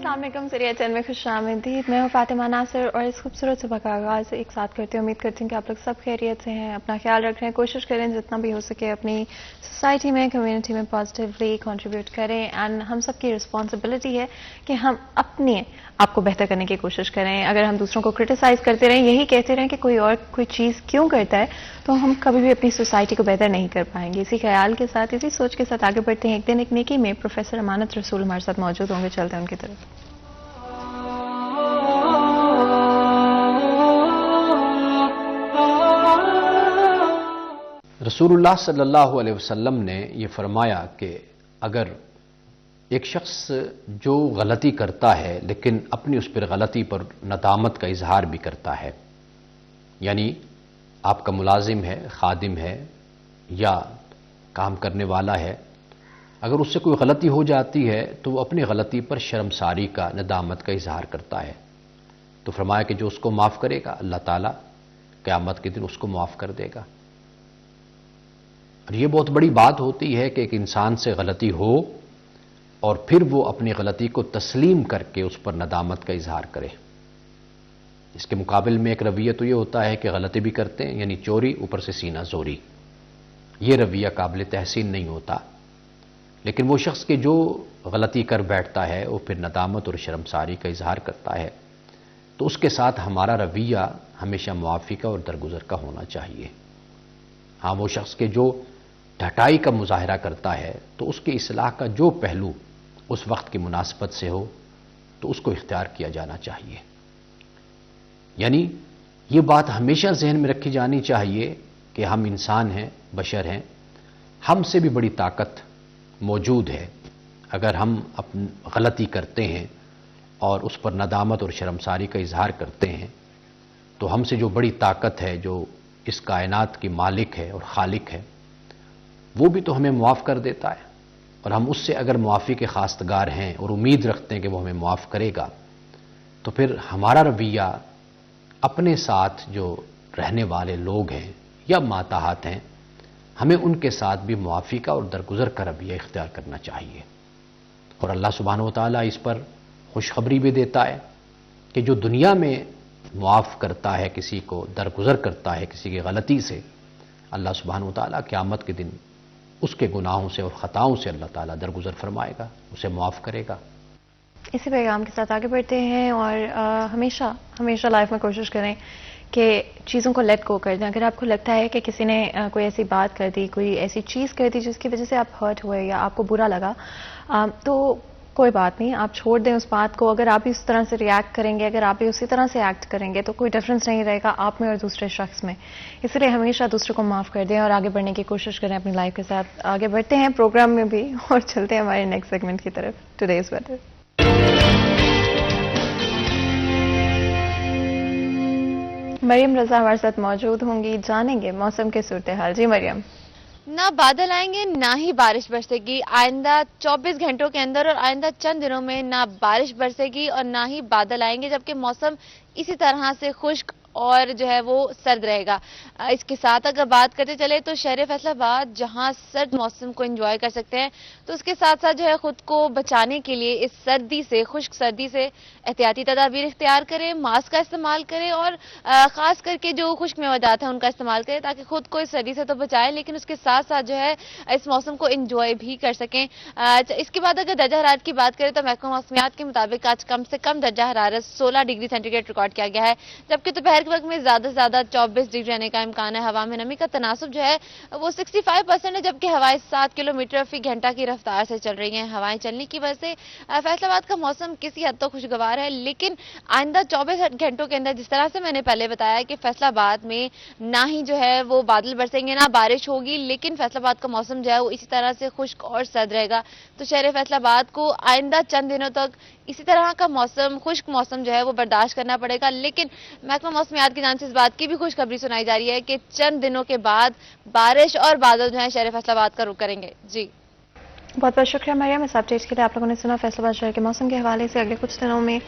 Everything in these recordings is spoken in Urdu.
السلام علیکم، سریہ چین میں خوش آمدید. میں ہوں فاطمہ ناصر اور اس خوبصورت صبح کا آغاز ایک ساتھ کرتے ہیں. امید کرتی ہوں کہ آپ لوگ سب خیریت سے ہیں، اپنا خیال رکھ رہے ہیں. کوشش کریں جتنا بھی ہو سکے اپنی سوسائٹی میں، کمیونٹی میں پازیٹیولی کنٹریبیوٹ کریں. اینڈ ہم سب کی رسپانسبلٹی ہے کہ ہم اپنے آپ کو بہتر کرنے کی کوشش کریں. اگر ہم دوسروں کو کرٹیسائز کرتے رہیں، یہی کہتے رہیں کہ کوئی اور کوئی چیز کیوں کرتا ہے، تو ہم کبھی بھی اپنی سوسائٹی کو بہتر نہیں کر پائیں گے. اسی خیال کے ساتھ، اسی سوچ کے ساتھ آگے بڑھتے ہیں. ایک دن ایک نیکی میں پروفیسر امانت رسول ہمارے ساتھ موجود ہوں گے. چلتے ہیں ان کی طرف. رسول اللہ صلی اللہ علیہ وسلم نے یہ فرمایا کہ اگر ایک شخص جو غلطی کرتا ہے لیکن اپنی اس پر غلطی پر ندامت کا اظہار بھی کرتا ہے، یعنی آپ کا ملازم ہے، خادم ہے یا کام کرنے والا ہے، اگر اس سے کوئی غلطی ہو جاتی ہے تو وہ اپنی غلطی پر شرمساری کا، ندامت کا اظہار کرتا ہے، تو فرمایا کہ جو اس کو معاف کرے گا اللہ تعالیٰ قیامت کے دن اس کو معاف کر دے گا. اور یہ بہت بڑی بات ہوتی ہے کہ ایک انسان سے غلطی ہو اور پھر وہ اپنی غلطی کو تسلیم کر کے اس پر ندامت کا اظہار کرے. اس کے مقابل میں ایک رویہ تو یہ ہوتا ہے کہ غلطی بھی کرتے ہیں، یعنی چوری اوپر سے سینہ زوری. یہ رویہ قابل تحسین نہیں ہوتا. لیکن وہ شخص کے جو غلطی کر بیٹھتا ہے وہ پھر ندامت اور شرمساری کا اظہار کرتا ہے، تو اس کے ساتھ ہمارا رویہ ہمیشہ معافی کا اور درگزر کا ہونا چاہیے. ہاں، وہ شخص کے جو ڈھٹائی کا مظاہرہ کرتا ہے تو اس کے اصلاح کا جو پہلو اس وقت کی مناسبت سے ہو تو اس کو اختیار کیا جانا چاہیے. یعنی یہ بات ہمیشہ ذہن میں رکھی جانی چاہیے کہ ہم انسان ہیں، بشر ہیں، ہم سے بھی بڑی طاقت موجود ہے. اگر ہم اپنی غلطی کرتے ہیں اور اس پر ندامت اور شرمساری کا اظہار کرتے ہیں تو ہم سے جو بڑی طاقت ہے، جو اس کائنات کی مالک ہے اور خالق ہے، وہ بھی تو ہمیں معاف کر دیتا ہے. اور ہم اس سے اگر معافی کے خواستگار ہیں اور امید رکھتے ہیں کہ وہ ہمیں معاف کرے گا، تو پھر ہمارا رویہ اپنے ساتھ جو رہنے والے لوگ ہیں یا ماتحت ہیں، ہمیں ان کے ساتھ بھی معافی کا اور درگزر کا رویہ اختیار کرنا چاہیے. اور اللہ سبحانہ و تعالیٰ اس پر خوشخبری بھی دیتا ہے کہ جو دنیا میں معاف کرتا ہے کسی کو، درگزر کرتا ہے کسی کی غلطی سے، اللہ سبحانہ و تعالیٰ قیامت کے دن اس کے گناہوں سے اور خطاؤں سے اللہ تعالیٰ درگزر فرمائے گا، اسے معاف کرے گا. اسی پیغام کے ساتھ آگے بڑھتے ہیں اور ہمیشہ لائف میں کوشش کریں کہ چیزوں کو لیٹ گو کر دیں. اگر آپ کو لگتا ہے کہ کسی نے کوئی ایسی بات کر دی، کوئی ایسی چیز کر دی جس کی وجہ سے آپ ہرٹ ہوئے یا آپ کو برا لگا، تو کوئی بات نہیں، آپ چھوڑ دیں اس بات کو. اگر آپ اس طرح سے ریئیکٹ کریں گے، اگر آپ بھی اسی طرح سے ایکٹ کریں گے تو کوئی ڈفرنس نہیں رہے گا آپ میں اور دوسرے شخص میں. اس لیے ہمیشہ دوسرے کو معاف کر دیں اور آگے بڑھنے کی کوشش کریں اپنی لائف کے ساتھ. آگے بڑھتے ہیں پروگرام میں بھی اور چلتے ہیں ہمارے نیکسٹ سیگمنٹ کی طرف، ٹوڈیز ویدر. مریم رضا ہمارے ساتھ موجود ہوں گی، جانیں گے موسم کے صورتحال. جی مریم. نہ بادل آئیں گے نہ ہی بارش برسے گی. آئندہ 24 گھنٹوں کے اندر اور آئندہ چند دنوں میں نہ بارش برسے گی اور نہ ہی بادل آئیں گے، جبکہ موسم اسی طرح سے خشک اور جو ہے وہ سرد رہے گا. اس کے ساتھ اگر بات کرتے چلے تو شہر فیصل آباد جہاں سرد موسم کو انجوائے کر سکتے ہیں، تو اس کے ساتھ ساتھ جو ہے خود کو بچانے کے لیے اس سردی سے، خشک سردی سے احتیاطی تدابیر اختیار کریں، ماسک کا استعمال کریں اور خاص کر کے جو خشک میوجات ہیں ان کا استعمال کریں تاکہ خود کو اس سردی سے تو بچائیں لیکن اس کے ساتھ ساتھ جو ہے اس موسم کو انجوائے بھی کر سکیں. اس کے بعد اگر درجہ حرارت کی بات کریں تو محکمہ موسمیات کے مطابق آج کم سے کم درجہ حرارت 16 ڈگری سینٹی گریڈ ریکارڈ کیا گیا ہے، جبکہ دوپہر کے وقت میں زیادہ سے زیادہ 24 ڈگری رہنے کا امکان ہے. ہوا میں نمی کا تناسب جو ہے وہ 65% ہے، جبکہ ہوائیں 7 کلومیٹر فی گھنٹہ کی رفتار سے چل رہی ہیں. ہوائیں چلنے کی وجہ سے فیصل آباد کا موسم کسی حد تک خوشگوار ہے، لیکن آئندہ 24 گھنٹوں کے اندر جس طرح سے میں نے پہلے بتایا کہ فیصل آباد میں نہ ہی جو ہے وہ بادل برسیں گے نہ بارش ہوگی، لیکن فیصل آباد کا موسم جو ہے وہ اسی طرح سے خشک اور سرد رہے گا. تو شہر فیصل آباد کو آئندہ چند دنوں تک اسی طرح کا موسم، خشک موسم جو ہے وہ برداشت کرنا پڑے گا. لیکن محکمہ موسمیات کی جانب سے اس بات کی بھی خوشخبری سنائی جا رہی ہے کہ چند دنوں کے بعد بارش اور بادل جو ہیں شہر فیصل آباد کا رخ کریں گے. جی بہت بہت شکریہ مریم اس اپڈیٹ کے لیے. آپ لوگوں نے سنا فیصل آباد شہر کے موسم کے حوالے سے اگلے کچھ دنوں میں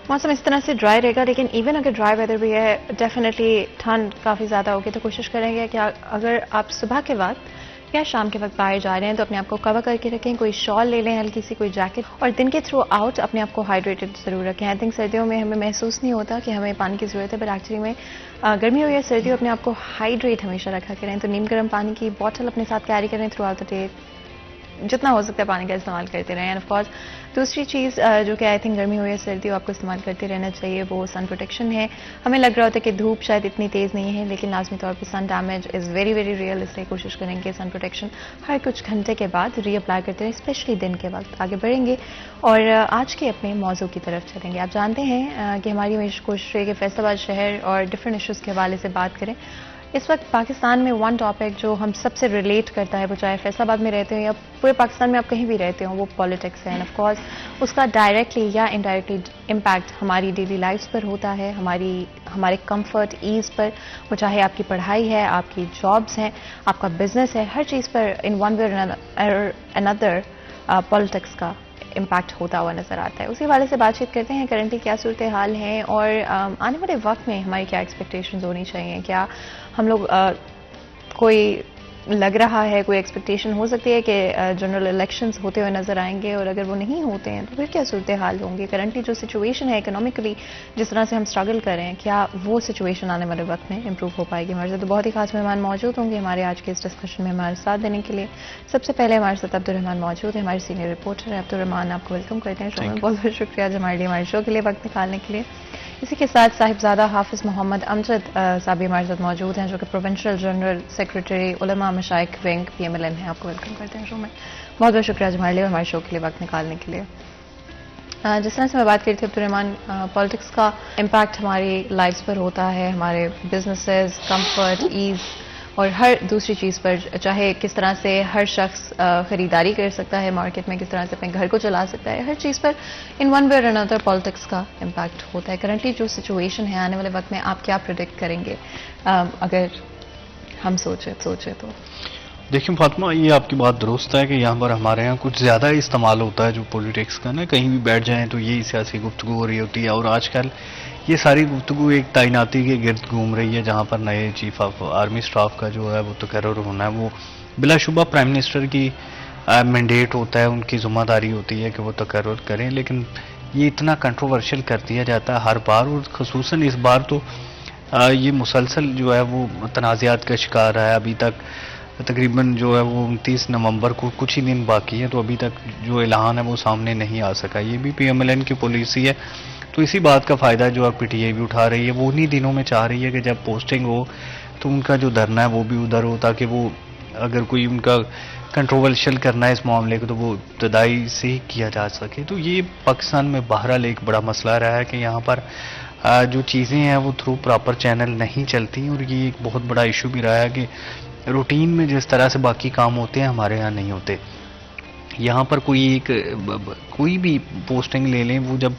موسم اس طرح سے ڈرائی رہے گا، لیکن ایون اگر ڈرائی ویدر بھی ہے ڈیفینیٹلی ٹھنڈ کافی زیادہ ہوگی. تو کوشش کریں گے کہ اگر آپ صبح کے وقت یا شام کے وقت باہر جا رہے ہیں تو اپنے آپ کو کور کر کے رکھیں, کوئی شال لے لیں ہلکی سی, کوئی جیکٹ, اور دن کے تھرو آؤٹ اپنے آپ کو ہائیڈریٹڈ ضرور رکھیں. آئی تھنک سردیوں میں ہمیں محسوس نہیں ہوتا کہ ہمیں پانی کی ضرورت ہے, بٹ ایکچولی میں گرمی ہو یا سردی ہو اپنے آپ کو ہائیڈریٹ ہمیشہ رکھا کریں. تو نیم گرم پانی کی بوٹل اپنے ساتھ کیری کریں تھرو آؤٹ دا ڈے, جتنا ہو سکتا ہے پانی کا استعمال کرتے رہیں. اینڈ آف کورس دوسری چیز جو کہ آئی تھنک گرمی ہو یا سردی ہو آپ کو استعمال کرتے رہنا چاہیے, وہ سن پروٹیکشن ہے. ہمیں لگ رہا ہوتا ہے کہ دھوپ شاید اتنی تیز نہیں ہے, لیکن لازمی طور پہ sun damage is very very real, اس لیے کوشش کریں کہ سن پروٹیکشن ہر کچھ گھنٹے کے بعد ری اپلائی کرتے رہیں, اسپیشلی دن کے وقت. آگے بڑھیں گے اور آج کے اپنے موضوع کی طرف چلیں گے. آپ جانتے ہیں کہ ہماری ہمیشہ کوشش رہی کہ فیصل آباد شہر اور ڈفرینٹ ایشوز کے حوالے سے بات کریں. اس وقت پاکستان میں ون ٹاپک جو ہم سب سے ریلیٹ کرتا ہے, وہ چاہے فیصل آباد میں رہتے ہوں یا پورے پاکستان میں آپ کہیں بھی رہتے ہوں, وہ پالیٹکس ہے. اینڈ آف کورس اس کا ڈائریکٹلی یا انڈائریکٹلی امپیکٹ ہماری ڈیلی لائفس پر ہوتا ہے, ہمارے کمفرٹ ایز پر, وہ چاہے آپ کی پڑھائی ہے, آپ کی جابس ہیں, آپ کا بزنس ہے, ہر چیز پر ان ون وے اور اندر پالیٹکس کا امپیکٹ ہوتا ہوا نظر آتا ہے. اسی حوالے سے بات چیت کرتے ہیں کرنٹلی کیا صورتحال ہیں اور آنے والے وقت میں ہماری کیا ایکسپیکٹیشنز ہونی چاہیے. کیا ہم لوگ کوئی لگ رہا ہے, کوئی ایکسپیکٹیشن ہو سکتی ہے کہ جنرل الیکشنز ہوتے ہوئے نظر آئیں گے, اور اگر وہ نہیں ہوتے ہیں تو پھر کیا صورتحال ہوں گی. کرنٹلی جو سچویشن ہے اکنامکلی, جس طرح سے ہم اسٹرگل کر رہے ہیں, کیا وہ سچویشن آنے والے وقت میں امپروو ہو پائے گی. ہمارے ساتھ بہت ہی خاص مہمان موجود ہوں گے ہمارے آج کے اس ڈسکشن میں ہمارے ساتھ دینے کے لیے. سب سے پہلے ہمارے ساتھ عبدالرحمان موجود ہیں, ہمارے سینئر رپورٹر ہیں. عبدالرحمان, آپ کو ویلکم کرتے ہیں شو میں. بہت بہت شکریہ آج ہمارے لیے ہمارے شو کے لیے وقت نکالنے کے لیے. اسی کے ساتھ صاحبزادہ حافظ محمد امجد صاحب بھی ہمارے ساتھ موجود ہیں, جو کہ پروونشل جنرل سیکرٹری علماء مشائخ ونگ PMLN ہیں. آپ کو ویلکم کرتے ہیں شو میں. بہت بہت شکریہ ہمارے لیے ہمارے شو کے لیے وقت نکالنے کے لیے. جس طرح سے میں بات کری تھی عبدالرحمان, پالیٹکس کا امپیکٹ ہماری لائفس پر ہوتا ہے, ہمارے بزنسز, کمفرٹ, ایز اور ہر دوسری چیز پر, چاہے کس طرح سے ہر شخص خریداری کر سکتا ہے مارکیٹ میں, کس طرح سے اپنے گھر کو چلا سکتا ہے, ہر چیز پر ان ون وے اور انادر پالیٹکس کا امپیکٹ ہوتا ہے. کرنٹلی جو سچویشن ہے آنے والے وقت میں آپ کیا پریڈکٹ کریں گے اگر ہم سوچیں تو؟ دیکھیں فاطمہ, یہ آپ کی بات درست ہے کہ یہاں پر ہمارے یہاں کچھ زیادہ استعمال ہوتا ہے جو پولیٹکس کا نا, کہیں بھی بیٹھ جائیں تو یہی سیاسی گفتگو ہو رہی ہوتی ہے. اور آج کل یہ ساری گفتگو ایک تعیناتی کے گرد گھوم رہی ہے, جہاں پر نئے چیف آف آرمی اسٹاف کا جو ہے وہ تقرر ہونا ہے. وہ بلا شبہ پرائم منسٹر کی مینڈیٹ ہوتا ہے, ان کی ذمہ داری ہوتی ہے کہ وہ تقرر کریں, لیکن یہ اتنا کنٹروورشل کر دیا جاتا ہے ہر بار, اور خصوصاً اس بار تو یہ مسلسل جو ہے وہ تنازعات کا شکار ہے. ابھی تک تقریباً جو ہے وہ 29 نومبر کو کچھ ہی دن باقی ہیں, تو ابھی تک جو اعلان ہے وہ سامنے نہیں آ سکا. یہ بھی PMLN کی پالیسی ہے, تو اسی بات کا فائدہ جو ہے PTI بھی اٹھا رہی ہے. وہ انہی دنوں میں چاہ رہی ہے کہ جب پوسٹنگ ہو تو ان کا جو دھرنا ہے وہ بھی ادھر ہو, تاکہ وہ اگر کوئی ان کا کنٹروورشل کرنا ہے اس معاملے کو تو وہ ابتدائی سے ہی کیا جا سکے. تو یہ پاکستان میں بہرحال ایک بڑا مسئلہ رہا ہے کہ یہاں پر جو چیزیں ہیں وہ تھرو پراپر چینل نہیں چلتی, اور یہ ایک بہت بڑا ایشو بھی رہا ہے کہ روٹین میں جس طرح سے باقی کام ہوتے ہیں ہمارے ہاں نہیں ہوتے. یہاں پر کوئی بھی پوسٹنگ لے لیں, وہ جب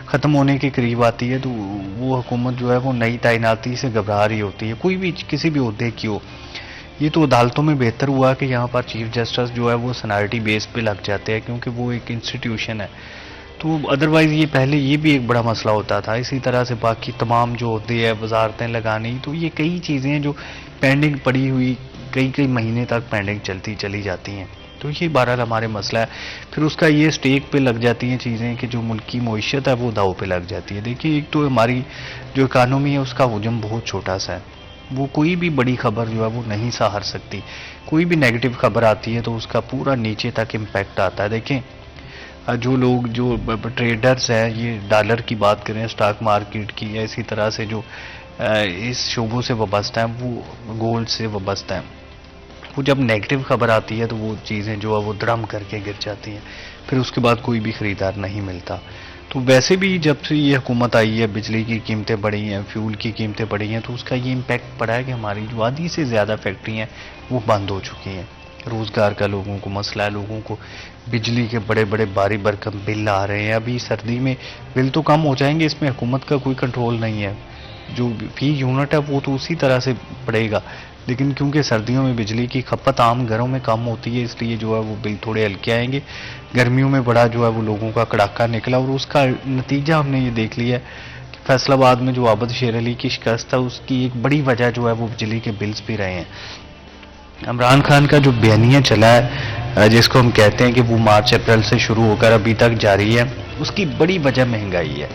ختم ہونے کے قریب آتی ہے تو وہ حکومت جو ہے وہ نئی تعیناتی سے گھبرا رہی ہوتی ہے, کوئی بھی کسی بھی عہدے کی ہو. یہ تو عدالتوں میں بہتر ہوا کہ یہاں پر چیف جسٹس جو ہے وہ سینیرٹی بیس پہ لگ جاتے ہیں, کیونکہ وہ ایک انسٹیٹیوشن ہے. تو ادروائز یہ پہلے یہ بھی ایک بڑا مسئلہ ہوتا تھا. اسی طرح سے باقی تمام جو عہدے ہیں, وزارتیں لگانی, تو یہ کئی چیزیں ہیں جو پینڈنگ پڑی ہوئی کئی مہینے تک پینڈنگ چلتی چلی جاتی ہیں. تو یہ بہرحال ہمارے مسئلہ ہے. پھر اس کا یہ سٹیک پہ لگ جاتی ہیں چیزیں کہ جو ملک کی معیشت ہے وہ داؤ پہ لگ جاتی ہے. دیکھیے, ایک تو ہماری جو اکانومی ہے اس کا حجم بہت چھوٹا سا ہے, وہ کوئی بھی بڑی خبر جو ہے وہ نہیں سہار سکتی. کوئی بھی نیگیٹو خبر آتی ہے تو اس کا پورا نیچے تک امپیکٹ آتا ہے. دیکھیں, جو لوگ جو ٹریڈرز ہیں, یہ ڈالر کی بات کریں, اسٹاک مارکیٹ کی, یا اسی طرح سے جو اس شعبوں سے وابستہ ہیں, وہ گولڈ سے وابستہ ہیں, وہ جب نیگیٹو خبر آتی ہے تو وہ چیزیں جو ہے وہ دڑم کر کے گر جاتی ہیں. پھر اس کے بعد کوئی بھی خریدار نہیں ملتا. تو ویسے بھی جب سے یہ حکومت آئی ہے, بجلی کی قیمتیں بڑھی ہیں, فیول کی قیمتیں بڑھی ہیں, تو اس کا یہ امپیکٹ پڑا ہے کہ ہماری جو آدھی سے زیادہ فیکٹری ہیں وہ بند ہو چکی ہیں. روزگار کا لوگوں کو مسئلہ ہے, لوگوں کو بجلی کے بڑے بڑے بھاری بھرکم بل آ رہے ہیں. ابھی سردی میں بل تو کم ہو جائیں گے, اس میں حکومت کا کوئی کنٹرول نہیں ہے. جو فی یونٹ ہے وہ تو اسی طرح سے پڑے گا, لیکن کیونکہ سردیوں میں بجلی کی کھپت عام گھروں میں کم ہوتی ہے, اس لیے جو ہے وہ بل تھوڑے ہلکے آئیں گے. گرمیوں میں بڑا جو ہے وہ لوگوں کا کڑاکا نکلا, اور اس کا نتیجہ ہم نے یہ دیکھ لیا کہ فیصل آباد میں جو عابد شیر علی کی شکست ہے, اس کی ایک بڑی وجہ جو ہے وہ بجلی کے بلز بھی رہے ہیں. عمران خان کا جو بیانیہ چلا ہے جس کو ہم کہتے ہیں کہ وہ مارچ اپریل سے شروع ہو کر ابھی تک جاری ہے، اس کی بڑی وجہ مہنگائی ہے۔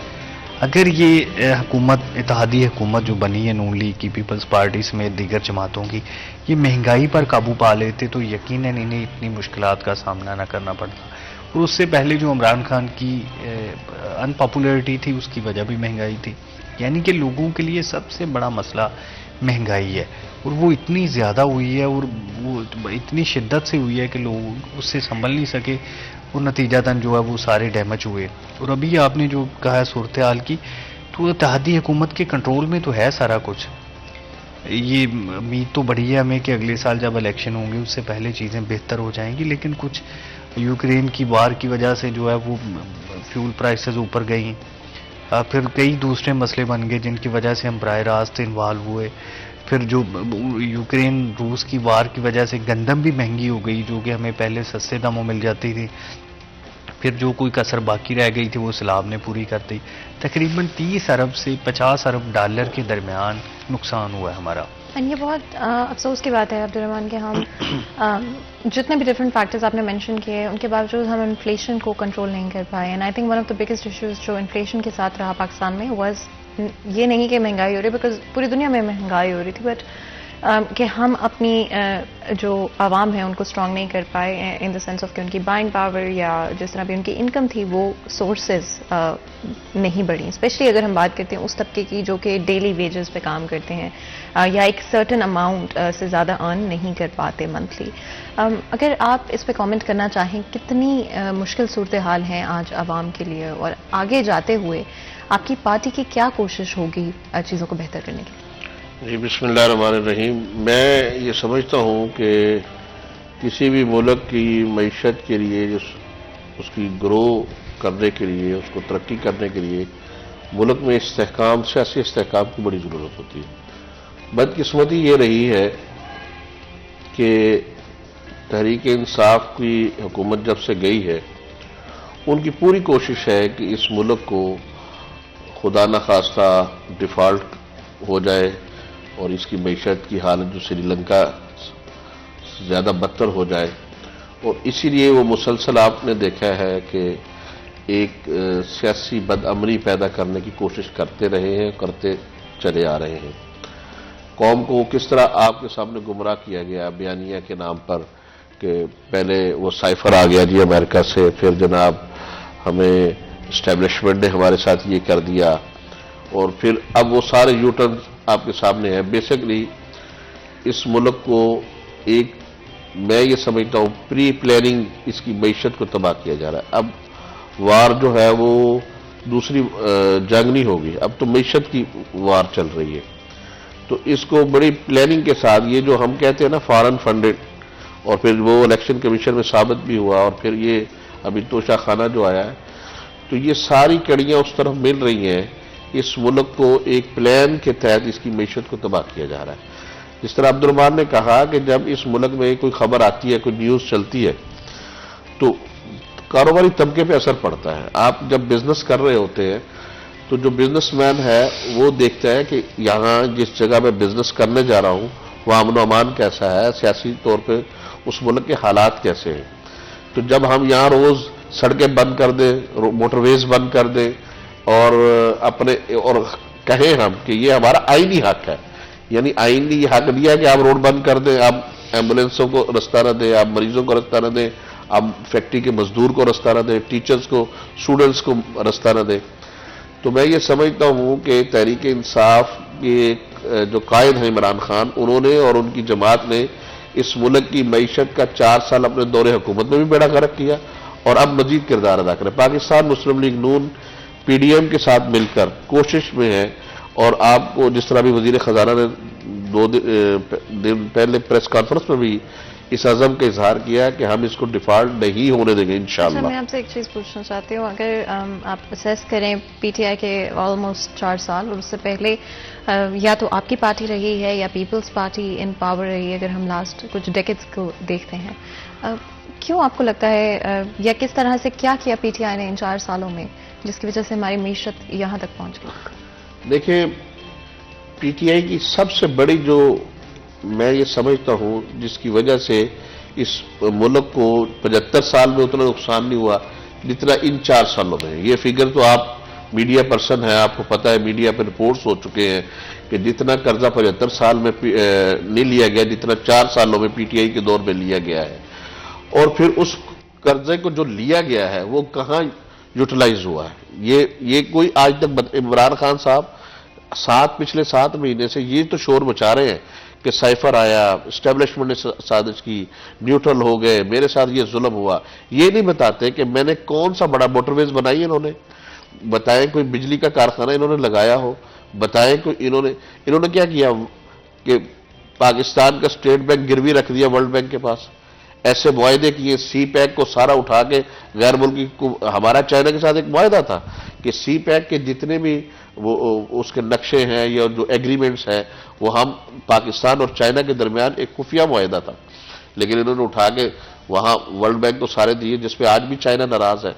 اگر یہ حکومت، اتحادی حکومت جو بنی ہے نون لیگ کی، پیپلز پارٹی سمیت دیگر جماعتوں کی، یہ مہنگائی پر قابو پا لیتے تو یقیناً انہیں اتنی مشکلات کا سامنا نہ کرنا پڑتا۔ اور اس سے پہلے جو عمران خان کی ان پاپولیرٹی تھی اس کی وجہ بھی مہنگائی تھی، یعنی کہ لوگوں کے لیے سب سے بڑا مسئلہ مہنگائی ہے، اور وہ اتنی زیادہ ہوئی ہے اور وہ اتنی شدت سے ہوئی ہے کہ لوگ اس سے سنبھل نہیں سکے، اور نتیجتاً جو ہے وہ سارے ڈیمیج ہوئے۔ اور ابھی آپ نے جو کہا ہے صورتحال کی، تو اتحادی حکومت کے کنٹرول میں تو ہے سارا کچھ۔ یہ امید تو بڑی ہے ہمیں کہ اگلے سال جب الیکشن ہوں گے اس سے پہلے چیزیں بہتر ہو جائیں گی، لیکن کچھ یوکرین کی وار کی وجہ سے جو ہے وہ فیول پرائسز اوپر گئیں، پھر کئی دوسرے مسئلے بن گئے جن کی وجہ سے ہم براہ راست انوالو ہوئے، پھر جو یوکرین روس کی وار کی وجہ سے گندم بھی مہنگی ہو گئی جو کہ ہمیں پہلے سستے داموں مل جاتی تھی، پھر جو کوئی کسر باقی رہ گئی تھی وہ سیلاب نے پوری کر دی۔ تقریباً 30 ارب سے 50 ارب ڈالر کے درمیان نقصان ہوا ہے ہمارا۔ یہ بہت افسوس کی بات ہے عبدالرحمان کہ ہم جتنے بھی ڈفرینٹ فیکٹرز آپ نے مینشن کیے ان کے باوجود ہم انفلیشن کو کنٹرول نہیں کر پائے، and I think one of the biggest issues جو انفلیشن کے ساتھ رہا پاکستان میں واز یہ نہیں کہ مہنگائی ہو رہی، بیکاز پوری دنیا میں مہنگائی ہو رہی تھی، بٹ کہ ہم اپنی جو عوام ہیں ان کو اسٹرانگ نہیں کر پائے ان دا سینس آف کہ ان کی بائنگ پاور یا جس طرح بھی ان کی انکم تھی وہ سورسز نہیں بڑھی، اسپیشلی اگر ہم بات کرتے ہیں اس طبقے کی جو کہ ڈیلی ویجز پہ کام کرتے ہیں یا ایک سرٹن اماؤنٹ سے زیادہ ارن نہیں کر پاتے منتھلی۔ اگر آپ اس پہ کامنٹ کرنا چاہیں کتنی مشکل صورتحال ہیں آج عوام کے لیے، اور آگے جاتے ہوئے آپ کی پارٹی کی کیا کوشش ہوگی چیزوں کو بہتر کرنے کی؟ جی بسم اللہ الرحمن الرحیم۔ میں یہ سمجھتا ہوں کہ کسی بھی ملک کی معیشت کے لیے، اس کی گرو کرنے کے لیے، اس کو ترقی کرنے کے لیے ملک میں استحکام، سیاسی استحکام کی بڑی ضرورت ہوتی ہے۔ بدقسمتی یہ رہی ہے کہ تحریک انصاف کی حکومت جب سے گئی ہے ان کی پوری کوشش ہے کہ اس ملک کو خدا نخواستہ ڈیفالٹ ہو جائے اور اس کی معیشت کی حالت جو سری لنکا سے زیادہ بدتر ہو جائے، اور اسی لیے وہ مسلسل آپ نے دیکھا ہے کہ ایک سیاسی بدامنی پیدا کرنے کی کوشش کرتے رہے ہیں، کرتے چلے آ رہے ہیں۔ قوم کو کس طرح آپ کے سامنے گمراہ کیا گیا بیانیہ کے نام پر، کہ پہلے وہ سائفر آ گیا جی امریکہ سے، پھر جناب ہمیں اسٹیبلشمنٹ نے ہمارے ساتھ یہ کر دیا، اور پھر اب وہ سارے یو ٹرن آپ کے سامنے ہیں۔ بیسکلی اس ملک کو ایک، میں یہ سمجھتا ہوں پری پلاننگ اس کی معیشت کو تباہ کیا جا رہا ہے۔ اب وار جو ہے وہ دوسری جنگ نہیں ہوگی، اب تو معیشت کی وار چل رہی ہے۔ تو اس کو بڑی پلاننگ کے ساتھ، یہ جو ہم کہتے ہیں نا فارن فنڈڈ، اور پھر وہ الیکشن کمیشن میں ثابت بھی ہوا، اور پھر یہ ابھی توشہ خانہ جو آیا ہے، تو یہ ساری کڑیاں اس طرف مل رہی ہیں۔ اس ملک کو ایک پلان کے تحت اس کی معیشت کو تباہ کیا جا رہا ہے۔ جس طرح عبدالرحمان نے کہا کہ جب اس ملک میں کوئی خبر آتی ہے، کوئی نیوز چلتی ہے، تو کاروباری طبقے پہ اثر پڑتا ہے۔ آپ جب بزنس کر رہے ہوتے ہیں تو جو بزنس مین ہے وہ دیکھتا ہے کہ یہاں جس جگہ میں بزنس کرنے جا رہا ہوں وہاں امن و امان کیسا ہے، سیاسی طور پہ اس ملک کے حالات کیسے ہیں۔ تو جب ہم یہاں روز سڑکیں بند کر دیں، موٹر ویز بند کر دیں، اور کہیں ہم کہ یہ ہمارا آئینی حق ہے، یعنی آئین نے یہ حق دیا کہ آپ روڈ بند کر دیں، آپ ایمبولینسوں کو رستہ نہ دیں، آپ مریضوں کو رستہ نہ دیں، آپ فیکٹری کے مزدور کو رستہ نہ دیں، ٹیچرز کو، اسٹوڈنٹس کو رستہ نہ دیں۔ تو میں یہ سمجھتا ہوں کہ تحریک انصاف کے جو قائد ہیں عمران خان، انہوں نے اور ان کی جماعت نے اس ملک کی معیشت کا 4 سال اپنے دور حکومت میں بھی بیڑا غرق کیا، اور اب مزید کردار ادا کرے۔ پاکستان مسلم لیگ نون پی ڈی ایم کے ساتھ مل کر کوشش میں ہے، اور آپ کو جس طرح بھی وزیر خزانہ نے 2 دن پہلے پریس کانفرنس میں بھی اس عزم کا اظہار کیا ہے کہ ہم اس کو ڈیفالٹ نہیں ہونے دیں گے انشاءاللہ۔ میں آپ سے ایک چیز پوچھنا چاہتی ہوں، اگر آپ اسیس کریں پی ٹی آئی کے آلموسٹ 4 سال، اور اس سے پہلے یا تو آپ کی پارٹی رہی ہے یا پیپلز پارٹی ان پاور رہی ہے، اگر ہم لاسٹ کچھ ڈیکیڈز کو دیکھتے ہیں، کیوں آپ کو لگتا ہے یا کس طرح سے کیا کیا پی ٹی آئی نے ان 4 سالوں میں جس کی وجہ سے ہماری معیشت یہاں تک پہنچ گئی؟ دیکھیں، پی ٹی آئی کی سب سے بڑی جو میں یہ سمجھتا ہوں جس کی وجہ سے اس ملک کو 75 سال میں اتنا نقصان نہیں ہوا جتنا ان 4 سالوں میں. یہ فگر تو آپ میڈیا پرسن ہیں, آپ کو پتہ ہے, میڈیا پہ رپورٹس ہو چکے ہیں کہ جتنا قرضہ 75 سال میں نہیں لیا گیا جتنا 4 سالوں میں پی ٹی آئی کے دور میں لیا گیا ہے. اور پھر اس قرضے کو جو لیا گیا ہے وہ کہاں یوٹیلائز ہوا ہے. یہ کوئی آج تک عمران خان صاحب پچھلے 7 مہینے سے یہ تو شور مچا رہے ہیں کہ سائفر آیا, اسٹیبلشمنٹ نے سازش کی, نیوٹرل ہو گئے, میرے ساتھ یہ ظلم ہوا. یہ نہیں بتاتے کہ میں نے کون سا بڑا موٹر ویز بنائی انہوں نے, بتائیں کوئی بجلی کا کارخانہ انہوں نے لگایا ہو, بتائیں کوئی انہوں نے کیا کیا کہ پاکستان کا اسٹیٹ بینک گروی رکھ دیا ورلڈ بینک کے پاس, ایسے معاہدے کیے, سی پیک کو سارا اٹھا کے غیر ملکی کو. ہمارا چائنا کے ساتھ ایک معاہدہ تھا کہ سی پیک کے جتنے بھی وہ اس کے نقشے ہیں یا جو ایگریمنٹس ہیں وہ ہم پاکستان اور چائنا کے درمیان ایک خفیہ معاہدہ تھا, لیکن انہوں نے اٹھا کے وہاں ورلڈ بینک کو سارے دیے, جس پہ آج بھی چائنا ناراض ہے.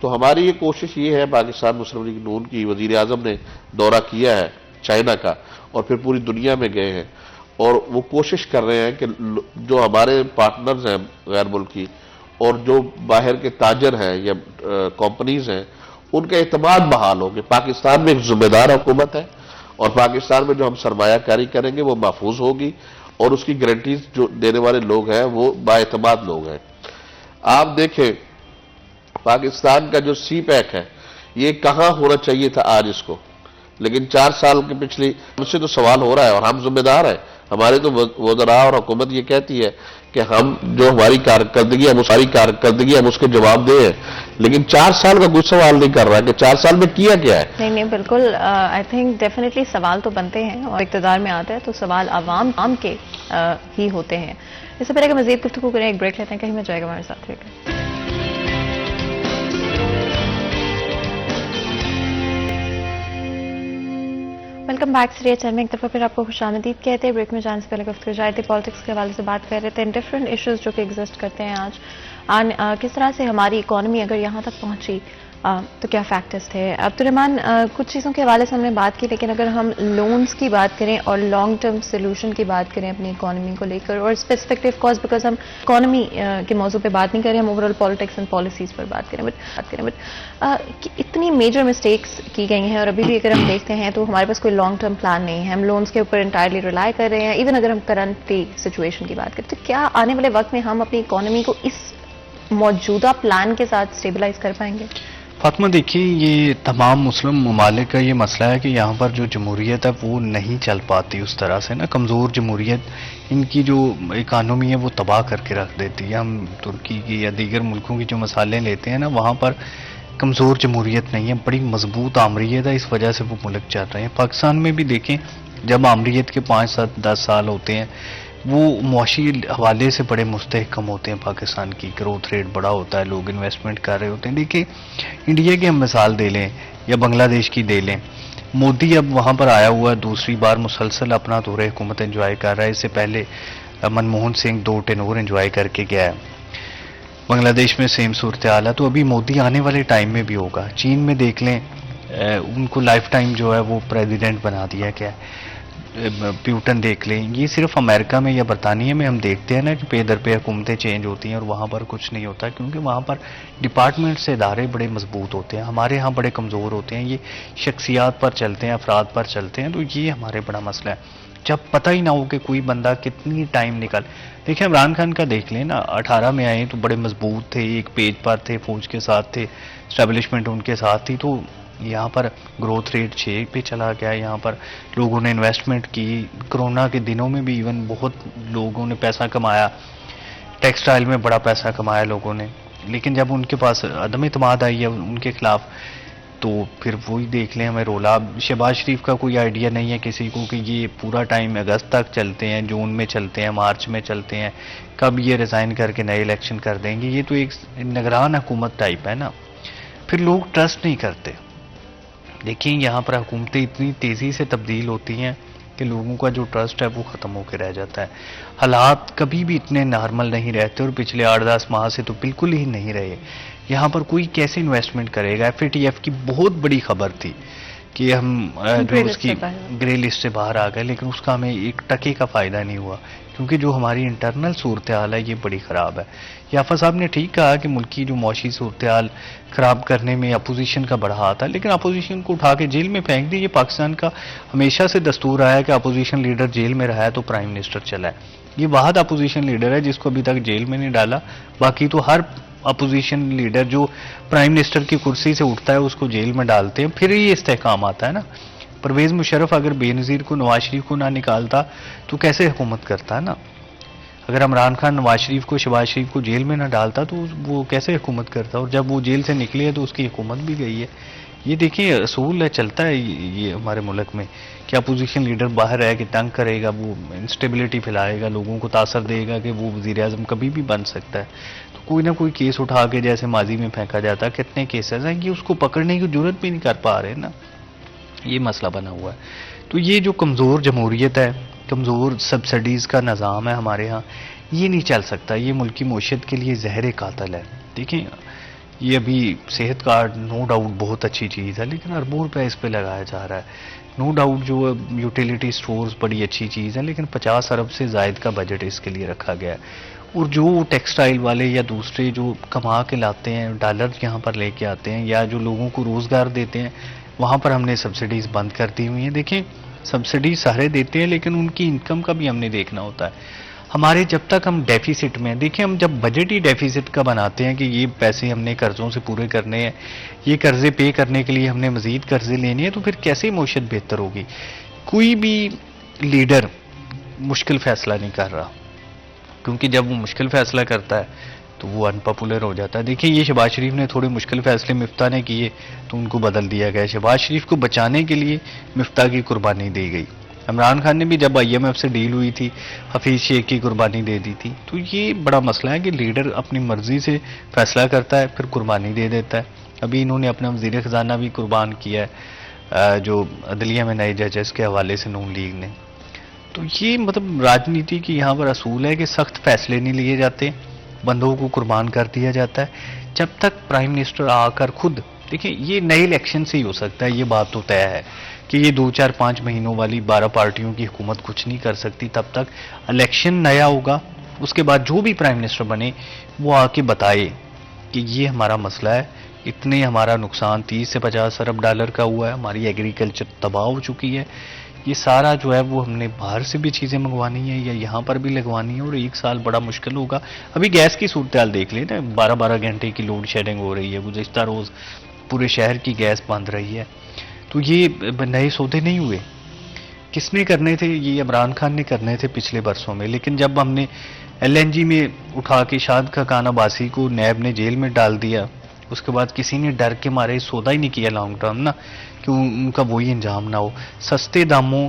تو ہماری یہ کوشش یہ ہے, پاکستان مسلم لیگ نون کی وزیر اعظم نے دورہ کیا ہے چائنا کا اور پھر پوری دنیا میں گئے ہیں, اور وہ کوشش کر رہے ہیں کہ جو ہمارے پارٹنرز ہیں غیر ملکی اور جو باہر کے تاجر ہیں یا کمپنیز ہیں ان کا اعتماد بحال ہو کہ پاکستان میں ایک ذمہ دار حکومت ہے اور پاکستان میں جو ہم سرمایہ کاری کریں گے وہ محفوظ ہوگی اور اس کی گارنٹیز جو دینے والے لوگ ہیں وہ بااعتماد لوگ ہیں. آپ دیکھیں پاکستان کا جو سی پیک ہے یہ کہاں ہونا چاہیے تھا آج اس کو, لیکن 4 سال کے پچھلی ہم سے تو سوال ہو رہا ہے اور ہم ذمہ دار ہیں. ہمارے تو وزراء اور حکومت یہ کہتی ہے کہ ہم جو ہماری کارکردگی ہم ساری کارکردگی ہم اس کے جواب دیں, لیکن 4 سال کا کوئی سوال نہیں کر رہا کہ 4 سال میں کیا ہے. نہیں بالکل, آئی تھنک ڈیفینیٹلی سوال تو بنتے ہیں اور اقتدار میں آتا ہے تو سوال عوام کے ہی ہوتے ہیں. اس سے پہلے کہ مزید گفتگو کریں ایک بریک لیتے ہیں, کہیں میں جائے گا ہمارے ساتھ رہے گا. Welcome back. سریہ چین میں ایک دفعہ پھر آپ کو خوش آمدید کہتے ہیں. بریک میں جانے سے پہلے گفتگو جائے تھے پالیٹکس کے حوالے سے بات کر رہے تھے, ڈفرینٹ ایشوز جو کہ ایگزسٹ کرتے ہیں آج, کس طرح سے ہماری اکانومی اگر یہاں تک پہنچی تو کیا فیکٹرز تھے. عبدالرحمان, کچھ چیزوں کے حوالے سے ہم نے بات کی, لیکن اگر ہم لونز کی بات کریں اور لانگ ٹرم سولوشن کی بات کریں اپنی اکانومی کو لے کر, اور اسپیسیفکلی آف کورس بیکاز ہم اکانومی کے موضوع پہ بات نہیں کریں, ہم overall politics and policies پر بات کریں, بٹ اتنی میجر مسٹیکس کی گئی ہیں اور ابھی بھی اگر ہم دیکھتے ہیں تو ہمارے پاس کوئی لانگ ٹرم پلان نہیں ہے, ہم لونز کے اوپر انٹائرلی ریلائی کر رہے ہیں. ایون اگر ہم کرنٹلی سچویشن کی بات کریں تو کیا آنے والے وقت میں ہم اپنی اکانومی کو اس موجودہ پلان کے ساتھ اسٹیبلائز کر پائیں گے؟ فاطمہ دیکھیے, یہ تمام مسلم ممالک کا یہ مسئلہ ہے کہ یہاں پر جو جمہوریت ہے وہ نہیں چل پاتی اس طرح سے نا, کمزور جمہوریت ان کی جو اکانومی ہے وہ تباہ کر کے رکھ دیتی ہے. ہم ترکی کی یا دیگر ملکوں کی جو مثالیں لیتے ہیں نا, وہاں پر کمزور جمہوریت نہیں ہے, بڑی مضبوط آمریت ہے, اس وجہ سے وہ ملک چل رہے ہیں. پاکستان میں بھی دیکھیں جب آمریت کے 5 7 10 سال ہوتے ہیں وہ معاشی حوالے سے بڑے مستحکم ہوتے ہیں, پاکستان کی گروتھ ریٹ بڑا ہوتا ہے, لوگ انویسٹمنٹ کر رہے ہوتے ہیں. دیکھیں انڈیا کی ہم مثال دے لیں یا بنگلہ دیش کی دے لیں, مودی اب وہاں پر آیا ہوا ہے, دوسری بار مسلسل اپنا دور حکومت انجوائے کر رہا ہے. اس سے پہلے منموہن سنگھ 2 ٹینور انجوائے کر کے گیا ہے. بنگلہ دیش میں سیم صورتحال ہے, تو ابھی مودی آنے والے ٹائم میں بھی ہوگا. چین میں دیکھ لیں ان کو لائف ٹائم جو ہے وہ پریزیڈنٹ بنا دیا گیا ہے. پیوٹن دیکھ لیں, یہ صرف امریکہ میں یا برطانیہ میں ہم دیکھتے ہیں نا کہ پے در پہ حکومتیں چینج ہوتی ہیں اور وہاں پر کچھ نہیں ہوتا, کیونکہ وہاں پر ڈپارٹمنٹ سے ادارے بڑے مضبوط ہوتے ہیں. ہمارے ہاں بڑے کمزور ہوتے ہیں, یہ شخصیات پر چلتے ہیں, افراد پر چلتے ہیں. تو یہ ہمارے بڑا مسئلہ ہے, جب پتہ ہی نہ ہو کہ کوئی بندہ کتنی ٹائم نکال. دیکھیں عمران خان کا دیکھ لیں نا, 18 میں آئے تو بڑے مضبوط تھے, ایک پیج پر تھے, فوج کے ساتھ تھے, اسٹیبلشمنٹ ان کے ساتھ تھی, تو یہاں پر گروتھ ریٹ 6 پہ چلا گیا. یہاں پر لوگوں نے انویسٹمنٹ کی, کرونا کے دنوں میں بھی ایون بہت لوگوں نے پیسہ کمایا, ٹیکسٹائل میں بڑا پیسہ کمایا لوگوں نے. لیکن جب ان کے پاس عدم اعتماد آئی ہے ان کے خلاف, تو پھر وہی دیکھ لیں ہمیں رولا. شہباز شریف کا کوئی آئیڈیا نہیں ہے کسی کو کہ یہ پورا ٹائم اگست تک چلتے ہیں, جون میں چلتے ہیں, مارچ میں چلتے ہیں, کب یہ ریزائن کر کے نئے الیکشن کر دیں گے. یہ تو ایک نگران حکومت ٹائپ ہے نا. پھر لوگ ٹرسٹ نہیں کرتے. دیکھیں یہاں پر حکومتیں اتنی تیزی سے تبدیل ہوتی ہیں کہ لوگوں کا جو ٹرسٹ ہے وہ ختم ہو کے رہ جاتا ہے. حالات کبھی بھی اتنے نارمل نہیں رہتے, اور پچھلے 8-10 ماہ سے تو بالکل ہی نہیں رہے. یہاں پر کوئی کیسے انویسٹمنٹ کرے گا؟ FATF کی بہت بڑی خبر تھی کہ ہم Grey جو list اس کی سے باہر گرے لسٹ سے باہر آ گئے، لیکن اس کا ہمیں ایک ٹکے کا فائدہ نہیں ہوا، کیونکہ جو ہماری انٹرنل صورتحال ہے یہ بڑی خراب ہے۔ یافا صاحب نے ٹھیک کہا کہ ملک کی جو معاشی صورتحال خراب کرنے میں اپوزیشن کا بڑا ہاتھ ہے، لیکن اپوزیشن کو اٹھا کے جیل میں پھینک دی۔ یہ پاکستان کا ہمیشہ سے دستور آیا ہے کہ اپوزیشن لیڈر جیل میں رہا ہے تو پرائم منسٹر چلا ہے۔ یہ واحد اپوزیشن لیڈر ہے جس کو ابھی تک جیل میں نہیں ڈالا، باقی تو ہر اپوزیشن لیڈر جو پرائم منسٹر کی کرسی سے اٹھتا ہے اس کو جیل میں ڈالتے ہیں، پھر یہ استحکام آتا ہے نا۔ پرویز مشرف اگر بے نظیر کو، نواز شریف کو نہ نکالتا تو کیسے حکومت کرتا ہے نا؟ اگر عمران خان نواز شریف کو، شہباز شریف کو جیل میں نہ ڈالتا تو وہ کیسے حکومت کرتا؟ اور جب وہ جیل سے نکلے ہے تو اس کی حکومت بھی گئی ہے۔ یہ دیکھیں اصول ہے، چلتا ہے یہ ہمارے ملک میں کہ اپوزیشن لیڈر باہر رہ کے تنگ کرے گا، وہ انسٹیبلٹی پھیلائے گا، لوگوں کو تاثر دے گا کہ وہ وزیر اعظم کبھی بھی بن سکتا ہے، تو کوئی نہ کوئی کیس اٹھا کے جیسے ماضی میں پھینکا جاتا ہے۔ کتنے کیسز ہیں کہ اس کو پکڑنے کی جرت بھی نہیں کر پا رہے نا، یہ مسئلہ بنا ہوا ہے۔ تو یہ جو کمزور جمہوریت ہے، کمزور سبسڈیز کا نظام ہے ہمارے ہاں، یہ نہیں چل سکتا، یہ ملک کی معیشت کے لیے زہر قاتل ہے۔ دیکھیں یہ ابھی صحت کارڈ نو ڈاؤٹ بہت اچھی چیز ہے، لیکن اربوں روپے اس پہ لگایا جا رہا ہے۔ نو ڈاؤٹ جو یوٹیلیٹی سٹورز بڑی اچھی چیز ہے، لیکن 50 ارب سے زائد کا بجٹ اس کے لیے رکھا گیا ہے، اور جو ٹیکسٹائل والے یا دوسرے جو کما کے لاتے ہیں، ڈالر یہاں پر لے کے آتے ہیں، یا جو لوگوں کو روزگار دیتے ہیں، وہاں پر ہم نے سبسڈیز بند کر دی ہوئی ہیں۔ دیکھیں سبسڈی سارے دیتے ہیں، لیکن ان کی انکم کا بھی ہم نے دیکھنا ہوتا ہے۔ ہمارے جب تک ہم ڈیفیسٹ میں ہیں، دیکھیں ہم جب بجٹ ہی ڈیفیسٹ کا بناتے ہیں کہ یہ پیسے ہم نے قرضوں سے پورے کرنے ہیں، یہ قرضے پے کرنے کے لیے ہم نے مزید قرضے لینے ہیں، تو پھر کیسے معیشت بہتر ہوگی؟ کوئی بھی لیڈر مشکل فیصلہ نہیں کر رہا، کیونکہ جب وہ مشکل فیصلہ کرتا ہے تو وہ ان پاپولر ہو جاتا ہے۔ دیکھیں یہ شہباز شریف نے تھوڑے مشکل فیصلے مفتاح نے کیے تو ان کو بدل دیا گیا، شہباز شریف کو بچانے کے لیے مفتاح کی قربانی دی گئی۔ عمران خان نے بھی جب IMF سے ڈیل ہوئی تھی حفیظ شیخ کی قربانی دے دی تھی۔ تو یہ بڑا مسئلہ ہے کہ لیڈر اپنی مرضی سے فیصلہ کرتا ہے پھر قربانی دے دیتا ہے۔ ابھی انہوں نے اپنا وزیر خزانہ بھی قربان کیا ہے جو عدلیہ میں نئے ججز کے حوالے سے نون لیگ نے۔ تو یہ مطلب راجنیتی کی یہاں پر اصول ہے کہ سخت فیصلے نہیں لیے جاتے، بندوں کو قربان کر دیا جاتا ہے۔ جب تک پرائم منسٹر آ کر خود دیکھیں، یہ نئے الیکشن سے ہی ہو سکتا ہے، یہ بات تو طے ہے کہ یہ 2 4 5 مہینوں والی 12 پارٹیوں کی حکومت کچھ نہیں کر سکتی۔ تب تک الیکشن نیا ہوگا، اس کے بعد جو بھی پرائم منسٹر بنے وہ آ کے بتائے کہ یہ ہمارا مسئلہ ہے، اتنے ہمارا نقصان 30 سے 50 ارب ڈالر کا ہوا ہے، ہماری ایگریکلچر تباہ ہو چکی ہے، یہ سارا جو ہے وہ ہم نے باہر سے بھی چیزیں منگوانی ہے یا یہاں پر بھی لگوانی ہے، اور 1 سال بڑا مشکل ہوگا۔ ابھی گیس کی صورتحال دیکھ لیں نا، 12 گھنٹے کی لوڈ شیڈنگ ہو رہی ہے، گزشتہ روز پورے شہر کی گیس بند رہی ہے۔ تو یہ نئے سودے نہیں ہوئے، کس نے کرنے تھے؟ یہ عمران خان نے کرنے تھے پچھلے برسوں میں، لیکن جب ہم نے LNG میں اٹھا کے شاد خاقان عباسی کو نیب نے جیل میں ڈال دیا، اس کے بعد کسی نے ڈر کے مارے سودا ہی نہیں کیا لانگ ٹرم نا، کہ ان کا وہی انجام نہ ہو۔ سستے داموں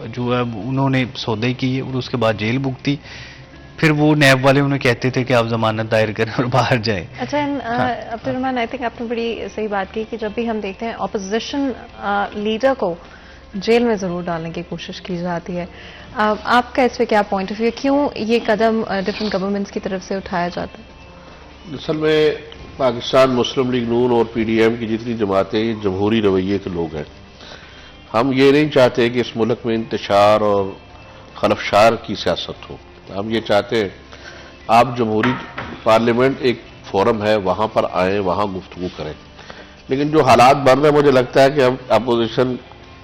جو ہے انہوں نے سودے کیے اور اس کے بعد جیل بھگتی، پھر وہ نیب والے انہیں کہتے تھے کہ آپ ضمانت دائر کریں اور باہر جائیں۔ اچھا عبد الرحمان، آئی تھنک آپ نے بڑی صحیح بات کی کہ جب بھی ہم دیکھتے ہیں اپوزیشن لیڈر کو جیل میں ضرور ڈالنے کی کوشش کی جاتی ہے، آپ کا اس پہ کیا پوائنٹ آف ویو، کیوں یہ قدم ڈفرینٹ گورنمنٹس کی طرف سے اٹھایا جاتا ہے؟ اصل میں پاکستان مسلم لیگ نون اور PDM کی جتنی جماعتیں یہ جمہوری رویے کے لوگ ہیں۔ ہم یہ نہیں چاہتے کہ اس ملک میں انتشار اور خلفشار کی سیاست ہو، ہم یہ چاہتے ہیں آپ جمہوری پارلیمنٹ ایک فورم ہے، وہاں پر آئیں، وہاں گفتگو کریں۔ لیکن جو حالات بن رہے ہیں، مجھے لگتا ہے کہ ہم اپوزیشن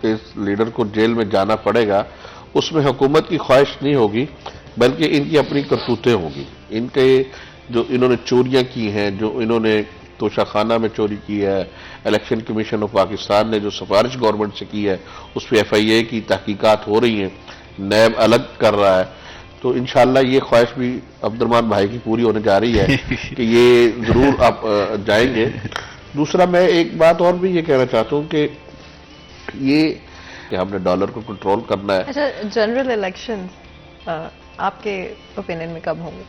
کے لیڈر کو جیل میں جانا پڑے گا، اس میں حکومت کی خواہش نہیں ہوگی بلکہ ان کی اپنی کرتوتیں ہوں گی، ان کے جو انہوں نے چوریاں کی ہیں، جو انہوں نے توشہ خانہ میں چوری کی ہے، الیکشن کمیشن آف پاکستان نے جو سفارش گورنمنٹ سے کی ہے اس پہ FIA کی تحقیقات ہو رہی ہیں، نیب الگ کر رہا ہے، تو انشاءاللہ یہ خواہش بھی عبد الرحمان بھائی کی پوری ہونے جا رہی ہے کہ یہ ضرور آپ جائیں گے۔ دوسرا میں ایک بات اور بھی یہ کہنا چاہتا ہوں کہ یہ کہ ہم نے ڈالر کو کنٹرول کرنا ہے۔ اچھا، جنرل الیکشن آپ کے اوپینین میں کب ہوں گے؟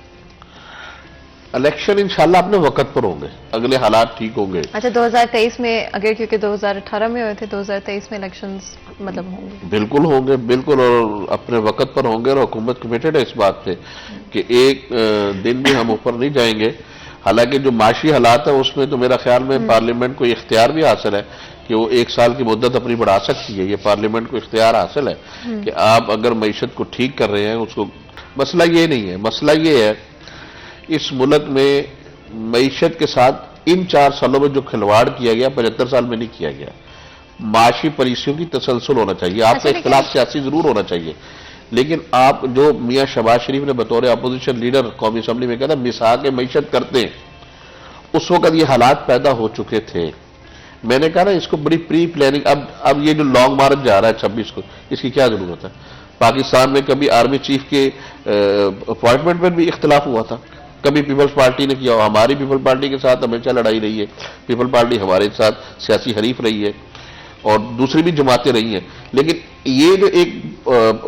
الیکشن انشاءاللہ اپنے وقت پر ہوں گے، اگلے حالات ٹھیک ہوں گے۔ اچھا 2023 میں، اگر کیونکہ 2018 میں ہوئے تھے، 2023 میں الیکشنز مطلب ہوں گے؟ بالکل ہوں گے، بالکل، اور اپنے وقت پر ہوں گے، اور حکومت کمیٹڈ ہے اس بات پہ کہ ایک دن بھی ہم اوپر نہیں جائیں گے۔ حالانکہ جو معاشی حالات ہیں اس میں تو میرا خیال میں پارلیمنٹ کو یہ اختیار بھی حاصل ہے کہ کہ وہ 1 سال کی مدت اپنی بڑھا سکتی ہے. یہ پارلیمنٹ کو اختیار حاصل ہے کہ آپ اگر معیشت کو ٹھیک کر رہے ہیں اس کو. مسئلہ یہ نہیں ہے، مسئلہ یہ ہے اس ملک میں معیشت کے ساتھ ان 4 سالوں میں جو کھلواڑ کیا گیا 75 سال میں نہیں کیا گیا. معاشی پالیسیوں کی تسلسل ہونا چاہیے. آپ کا اختلاف سیاسی ضرور ہونا چاہیے، لیکن آپ جو میاں شہباز شریف نے بطور اپوزیشن لیڈر قومی اسمبلی میں کہا تھا مساق معیشت کرتے ہیں، اس وقت یہ حالات پیدا ہو چکے تھے. میں نے کہا نا اس کو بڑی پری پلاننگ. اب یہ جو لانگ مارچ جا رہا ہے 26 کو، اس کی کیا ضرورت ہے؟ پاکستان میں کبھی آرمی چیف کے اپوائنٹمنٹ میں بھی اختلاف ہوا تھا، کبھی پیپلز پارٹی نے کیا. ہماری پیپل پارٹی کے ساتھ ہمیشہ لڑائی رہی ہے، پیپل پارٹی ہمارے ساتھ سیاسی حریف رہی ہے اور دوسری بھی جماعتیں رہی ہیں. لیکن یہ جو ایک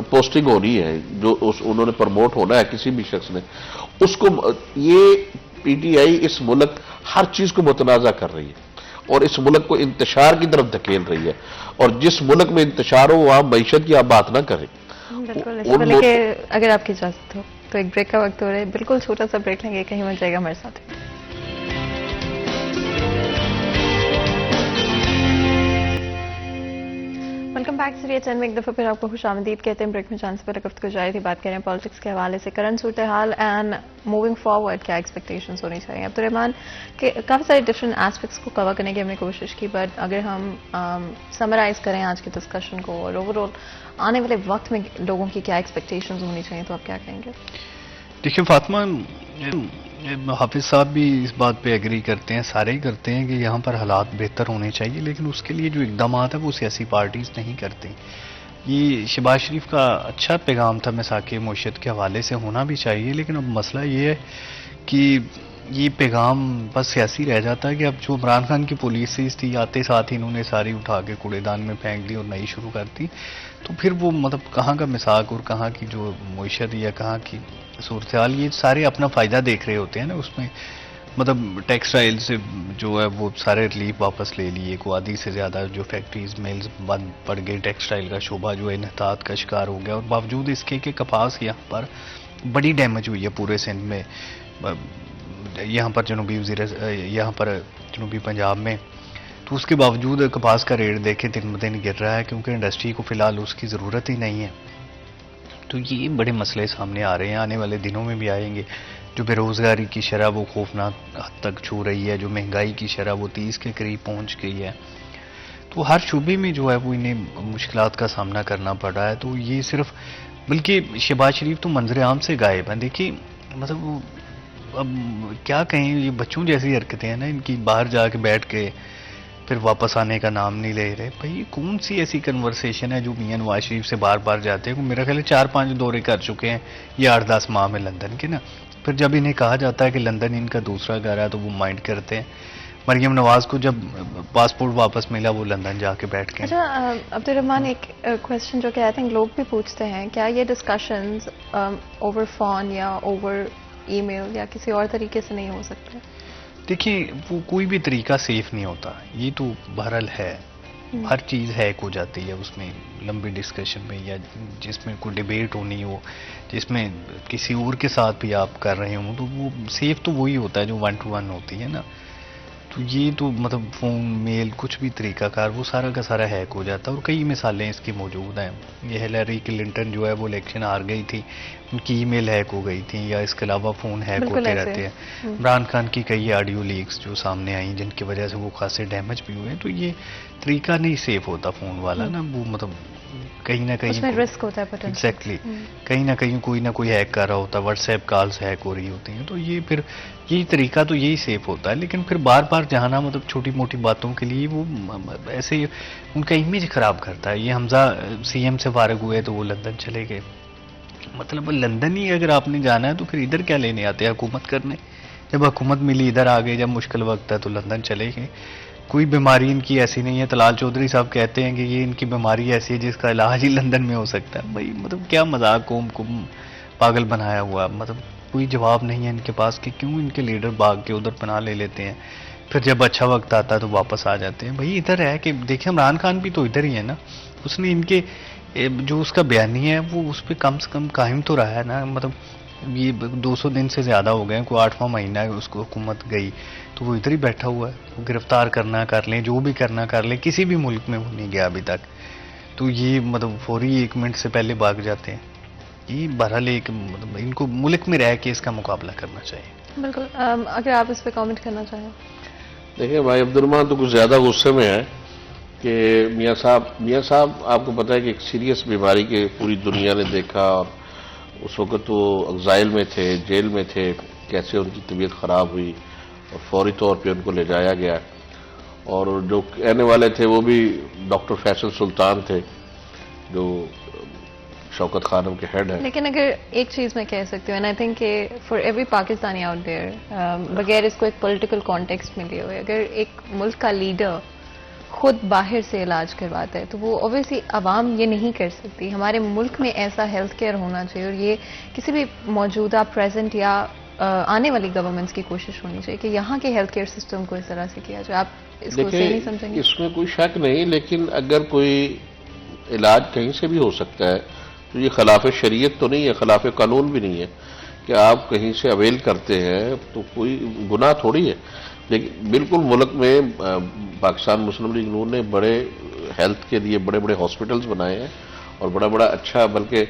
پوسٹنگ ہونی ہے جو انہوں نے پروموٹ ہونا ہے کسی بھی شخص نے، اس کو یہ پی ٹی آئی اس ملک ہر چیز کو متنازع کر رہی ہے اور اس ملک کو انتشار کی طرف دھکیل رہی ہے. اور جس ملک میں انتشار ہو وہاں معیشت کی آپ بات نہ کریں. بالکل. اس سے پہلے کہ اگر آپ کی اجازت ہو تو ایک بریک کا وقت ہو رہا ہے، بالکل چھوٹا سا بریک لیں گے، کہیں مت جائے گا ہمارے ساتھ. Welcome back. سریہ چند میں ایک دفعہ پھر آپ کو خوش آمدید کہتے ہیں. بریک میں چانس پر گفتگو جاری تھی، بات کریں پالیٹکس کے حوالے سے، کرنٹ صورتحال اینڈ موونگ فارورڈ کیا ایکسپیکٹیشنز ہونی چاہیے. عبدالرحمان کہ کافی سارے ڈفرینٹ ایسپیکٹس کو کور کرنے کی ہم نے کوشش کی، بٹ اگر ہم سمرائز کریں آج کے ڈسکشن کو اور اوور آل آنے والے وقت میں لوگوں کی کیا ایکسپیکٹیشنز ہونی چاہیے، تو آپ کیا کہیں گے؟ دیکھیں فاطمہ، حافظ صاحب بھی اس بات پہ ایگری کرتے ہیں، سارے ہی کرتے ہیں کہ یہاں پر حالات بہتر ہونے چاہیے، لیکن اس کے لیے جو اقدامات ہیں وہ سیاسی پارٹیز نہیں کرتی. یہ شہباز شریف کا اچھا پیغام تھا مساق معیشت کے حوالے سے، ہونا بھی چاہیے، لیکن اب مسئلہ یہ ہے کہ یہ پیغام بس سیاسی رہ جاتا ہے کہ اب جو عمران خان کی پالیسیز تھی آتے ساتھ ہی انہوں نے ساری اٹھا کے کوڑے دان میں پھینک دی اور نئی شروع کر دی. تو پھر وہ مطلب کہاں کا مساق اور کہاں کی جو معیشت یا کہاں کی صورتحال، یہ سارے اپنا فائدہ دیکھ رہے ہوتے ہیں نا. اس میں مطلب ٹیکسٹائل سے جو ہے وہ سارے ریلیف واپس لے لیے، کو آدھی سے زیادہ جو فیکٹریز میلز بند پڑ گئے، ٹیکسٹائل کا شعبہ جو ہے انحطاط کا شکار ہو گیا، اور باوجود اس کے کہ کپاس یہاں پر بڑی ڈیمیج ہوئی ہے پورے سندھ میں، یہاں پر جنوبی پنجاب میں. تو اس کے باوجود کپاس کا ریٹ دیکھیں دن بدن گر رہا ہے، کیونکہ انڈسٹری کو فی الحال اس کی ضرورت ہی نہیں ہے. تو یہ بڑے مسئلے سامنے آ رہے ہیں، آنے والے دنوں میں بھی آئیں گے. جو بے روزگاری کی شرح وہ خوفناک حد تک چھو رہی ہے، جو مہنگائی کی شرح وہ 30 کے قریب پہنچ گئی ہے. تو ہر شعبے میں جو ہے وہ انہیں مشکلات کا سامنا کرنا پڑ رہا ہے. تو یہ صرف بلکہ شہباز شریف تو منظر عام سے غائب ہیں. دیکھیے مطلب اب کیا کہیں، یہ بچوں جیسی حرکتیں ہیں نا ان کی، باہر جا کے بیٹھ کے پھر واپس آنے کا نام نہیں لے رہے. بھائی کون سی ایسی کنورسیشن ہے جو میاں نواز شریف سے بار بار جاتے ہیں؟ میرا خیال ہے 4-5 دورے کر چکے ہیں یہ 8-10 ماہ میں لندن کے نا. پھر جب انہیں کہا جاتا ہے کہ لندن ان کا دوسرا گھر ہے تو وہ مائنڈ کرتے ہیں. مریم نواز کو جب پاسپورٹ واپس ملا وہ لندن جا کے بیٹھ گئے. اچھا عبدالرحمان، ایک کوشچن جو کہ آئی تھنک لوگ بھی پوچھتے ہیں، کیا یہ ڈسکشنز اوور فون یا اوور ای میل یا کسی اور طریقے سے نہیں ہو سکتے؟ دیکھیے وہ کوئی بھی طریقہ سیف نہیں ہوتا، یہ تو بہرحال ہے. ہر چیز ہیک ہو جاتی ہے اس میں لمبی ڈسکشن میں، یا جس میں کوئی ڈیبیٹ ہونی ہو، جس میں کسی اور کے ساتھ بھی آپ کر رہے ہوں، تو وہ سیف تو وہی ہوتا ہے جو 1 to 1 ہوتی ہے نا. تو یہ تو مطلب فون میل کچھ بھی طریقہ کار وہ سارا کا سارا ہیک ہو جاتا ہے. اور کئی مثالیں اس کی موجود ہیں. یہ ہیلری کلنٹن جو ہے وہ الیکشن ہار گئی تھی، ان کی ای میل ہیک ہو گئی تھی، یا اس کے علاوہ فون ہیک ہوتے رہتے ہیں. عمران خان کی کئی آڈیو لیکس جو سامنے آئیں جن کی وجہ سے وہ خاصے ڈیمیج بھی ہوئے. تو یہ طریقہ نہیں سیف ہوتا فون والا نا. وہ مطلب کہیں نہ کہیں اس میں رسک ہوتا ہے. ایگزیکٹلی کہیں نہ کہیں کوئی نہ کوئی ہیک کر رہا ہوتا ہے، واٹس ایپ کالز ہیک ہو رہی ہوتی ہیں. تو یہ پھر یہی طریقہ تو یہی سیف ہوتا ہے. لیکن پھر بار بار جہانا مطلب چھوٹی موٹی باتوں کے لیے وہ ایسے ان کا امیج خراب کرتا ہے. یہ حمزہ سی ایم سے فارغ ہوئے تو وہ لندن چلے گئے. مطلب لندن ہی اگر آپ نے جانا ہے تو پھر ادھر کیا لینے آتے ہیں حکومت کرنے؟ جب حکومت ملی ادھر آ گئے، جب مشکل وقت ہے تو لندن چلے گئے. کوئی بیماری ان کی ایسی نہیں ہے. طلال چودھری صاحب کہتے ہیں کہ یہ ان کی بیماری ایسی ہے جس کا علاج ہی لندن میں ہو سکتا ہے. بھائی مطلب کیا مذاق، قوم کو پاگل بنایا ہوا. مطلب کوئی جواب نہیں ہے ان کے پاس کہ کیوں ان کے لیڈر بھاگ کے ادھر پناہ لے لیتے ہیں، پھر جب اچھا وقت آتا ہے تو واپس آ جاتے ہیں. بھائی ادھر ہے کہ دیکھیں عمران خان بھی تو ادھر ہی ہے نا. اس نے ان کے جو اس کا بیانی ہے وہ اس پہ کم سے کم قائم تو رہا ہے نا. مطلب یہ 200 دن سے زیادہ ہو گئے ہیں, کوئی 8واں مہینہ ہے اس کو حکومت گئی, تو وہ ادھر ہی بیٹھا ہوا ہے. وہ گرفتار کرنا کر لیں, جو بھی کرنا کر لیں, کسی بھی ملک میں وہ نہیں گیا ابھی تک. تو یہ مطلب فوری 1 منٹ سے پہلے بھاگ جاتے ہیں. یہ بہرحال ایک مطلب ان کو ملک میں رہ کے اس کا مقابلہ کرنا چاہیے. بالکل. اگر آپ اس پہ کامنٹ کرنا چاہیں. دیکھیں بھائی عبد الرحمان تو کچھ زیادہ غصے میں ہے کہ میاں صاحب آپ کو پتہ ہے کہ ایک سیریس بیماری کے پوری دنیا نے دیکھا, اور اس وقت وہ ایگزائل میں تھے, جیل میں تھے, کیسے ان کی طبیعت خراب ہوئی اور فوری طور پہ ان کو لے جایا گیا. اور جو کہنے والے تھے وہ بھی ڈاکٹر فیصل سلطان تھے جو شوکت خانم کے ہیڈ ہیں. لیکن اگر ایک چیز میں کہہ سکتی ہوں, اینڈ آئی تھنک کہ for every Pakistani out there, بغیر اس کو ایک پولیٹیکل کانٹیکسٹ میں لیے ہوئے, اگر ایک ملک کا لیڈر خود باہر سے علاج کرواتا ہے تو وہ اوبیسلی عوام یہ نہیں کر سکتی. ہمارے ملک میں ایسا ہیلتھ کیئر ہونا چاہیے, اور یہ کسی بھی موجودہ پریزنٹ یا آنے والی گورنمنٹس کی کوشش ہونی چاہیے کہ یہاں کے ہیلتھ کیئر سسٹم کو اس طرح سے کیا جائے. آپ اس کو صحیح نہیں سمجھیں گے؟ اس میں کوئی شک نہیں, لیکن اگر کوئی علاج کہیں سے بھی ہو سکتا ہے تو یہ خلاف شریعت تو نہیں ہے, خلاف قانون بھی نہیں ہے کہ آپ کہیں سے اویل کرتے ہیں, تو کوئی گناہ تھوڑی ہے. لیکن بالکل ملک میں پاکستان مسلم لیگ نون نے بڑے ہیلتھ کے لیے بڑے بڑے ہاسپٹلز بنائے ہیں, اور بڑا اچھا, بلکہ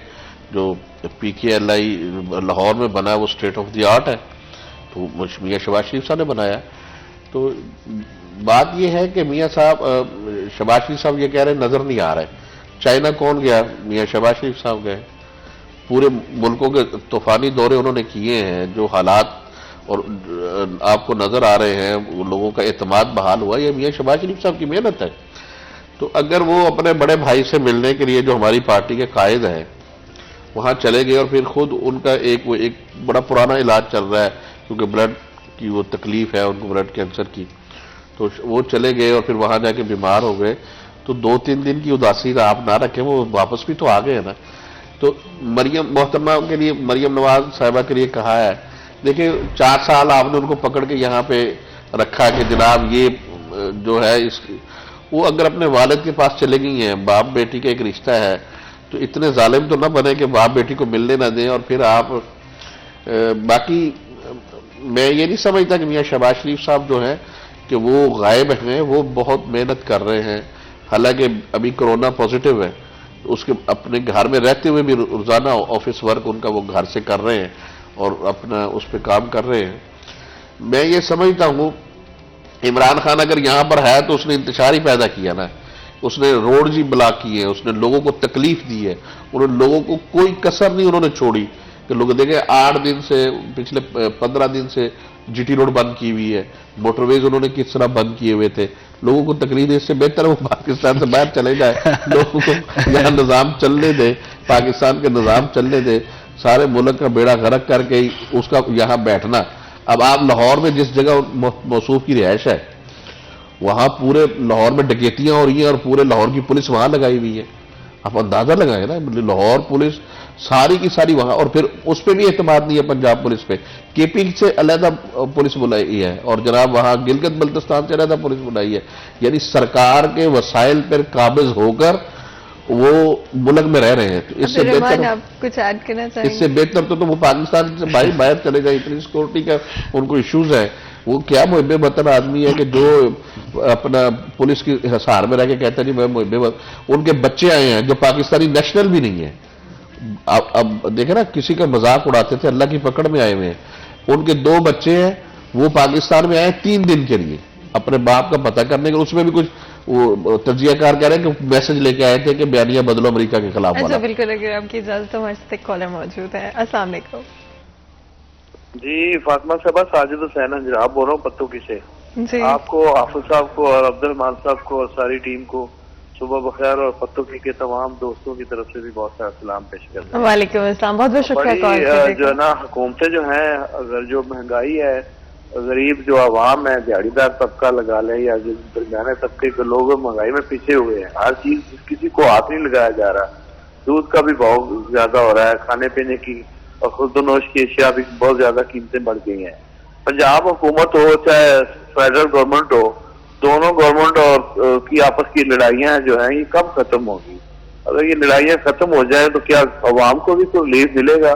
جو PKLI لاہور میں بنا ہے وہ اسٹیٹ آف دی آرٹ ہے, تو میاں شہباز شریف صاحب نے بنایا. تو بات یہ ہے کہ میاں صاحب, شہباز شریف صاحب یہ کہہ رہے ہیں نظر نہیں آ رہے. چائنا کون گیا؟ میاں شہباز شریف صاحب گئے. پورے ملکوں کے طوفانی دورے انہوں نے کیے ہیں, جو حالات اور آپ کو نظر آ رہے ہیں, لوگوں کا اعتماد بحال ہوا, یہ میاں شہباز شریف صاحب کی محنت ہے. تو اگر وہ اپنے بڑے بھائی سے ملنے کے لیے, جو ہماری پارٹی کے قائد ہیں, وہاں چلے گئے, اور پھر خود ان کا ایک بڑا پرانا علاج چل رہا ہے کیونکہ بلڈ کی وہ تکلیف ہے ان کو, بلڈ کینسر کی, تو وہ چلے گئے اور پھر وہاں جا کے بیمار ہو گئے. تو 2-3 دن کی اداسی آپ نہ رکھیں, وہ واپس بھی تو آ گئے نا. تو مریم محترمہ کے لیے, مریم نواز صاحبہ کے لیے کہا ہے, دیکھیں 4 سال آپ نے ان کو پکڑ کے یہاں پہ رکھا کہ جناب یہ جو ہے وہ اگر اپنے والد کے پاس چلے گئی ہیں, باپ بیٹی کا ایک رشتہ ہے, تو اتنے ظالم تو نہ بنے کہ باپ بیٹی کو ملنے نہ دیں. اور پھر آپ باقی میں یہ نہیں سمجھتا کہ میاں شہباز شریف صاحب جو ہیں کہ وہ غائب ہیں, وہ بہت محنت کر رہے ہیں. حالانکہ ابھی کرونا پازیٹیو ہے, اس کے اپنے گھر میں رہتے ہوئے بھی روزانہ آفس ورک ان کا وہ گھر سے کر رہے ہیں اور اپنا اس پہ کام کر رہے ہیں. میں یہ سمجھتا ہوں عمران خان اگر یہاں پر ہے تو اس نے انتشار ہی پیدا کیا نا, اس نے روڈز ہی بلاک کیے, اس نے لوگوں کو تکلیف دی ہے, انہوں نے لوگوں کو کوئی کسر نہیں انہوں نے چھوڑی. کہ لوگ دیکھیں 8 دن سے, پچھلے 15 دن سے GT روڈ بند کی ہوئی ہے, موٹر ویز انہوں نے کس طرح بند کیے ہوئے تھے. لوگوں کو تکلیف دے, اس سے بہتر وہ پاکستان سے باہر چلے جائے, لوگوں کو یہاں نظام چلنے دے, پاکستان کے نظام چلنے دے. سارے ملک کا بیڑا غرق کر کے اس کا یہاں بیٹھنا. اب آپ لاہور میں جس جگہ موصوف کی رہائش ہے, وہاں پورے لاہور میں ڈکیتیاں ہو رہی ہیں اور پورے لاہور کی پولیس وہاں لگائی ہوئی ہے. آپ اندازہ لگائیں نا, لاہور پولیس ساری کی ساری وہاں, اور پھر اس پہ بھی اعتماد نہیں ہے پنجاب پولیس پہ. KP سے علیحدہ پولیس بلائی ہے, اور جناب وہاں گلگت بلتستان سے علیحدہ پولیس بلائی ہے. یعنی سرکار کے وسائل پر قابض ہو کر وہ ملک میں رہ رہے ہیں. تو اس سے بہتر, آپ کچھ ایڈ کرنا چاہیں گے؟ اس سے بہتر تو وہ پاکستان سے باہر چلے جائیں. اتنی سیکورٹی کا ان کو ایشوز ہیں. وہ کیا محب وطن آدمی ہے کہ جو اپنا پولیس کی حصار میں رہ کے کہتا ہے جی میں محب وطن. ان کے بچے آئے ہیں جو پاکستانی نیشنل بھی نہیں ہیں. اب دیکھیں نا, کسی کا مذاق اڑاتے تھے, اللہ کی پکڑ میں آئے ہوئے ہیں. ان کے 2 بچے ہیں, وہ پاکستان میں آئے 3 دن کے لیے اپنے باپ کا پتہ کرنے کے. اس میں بھی کچھ وہ تجزیہ کار کہہ رہے ہیں کہ میسج لے کے آئے تھے کہ بیانیہ بدلو امریکہ کے خلاف والا. اچھا بالکل, اگر آپ کی اجازت ہمارے ساتھ ایک کالر موجود ہے. السلام علیکم. جی فاطمہ صاحبہ, ساجد حسین انجراب بول رہا ہوں پتوکی سے. جی آپ کو, حافظ صاحب کو اور عبد الرحمان صاحب کو اور ساری ٹیم کو صبح بخیر, اور پتوکی کے تمام دوستوں کی طرف سے بھی بہت سارا سلام پیش کرتے ہیں. وعلیکم السلام, بہت بہت شکریہ کال بڑی کرنے جو ہے نا حکومتیں جو ہیں, اگر جو مہنگائی ہے, غریب جو عوام ہے, دیہڑی دار طبقہ لگا لیں یا جو درمیانے طبقے کے لوگ مہنگائی میں پیچھے ہوئے ہیں. ہر چیز کسی کو ہاتھ نہیں لگایا جا رہا. دودھ کا بھی بہت زیادہ ہو رہا ہے, کھانے پینے کی اور خرد و نوش کی اشیاء بھی بہت زیادہ قیمتیں بڑھ گئی ہیں. پنجاب حکومت ہو چاہے فیڈرل گورنمنٹ ہو, دونوں گورنمنٹ اور کی آپس کی لڑائیاں جو ہیں یہ کب ختم ہوگی؟ اگر یہ لڑائیاں ختم ہو جائیں تو کیا عوام کو بھی تو ریلیف ملے گا؟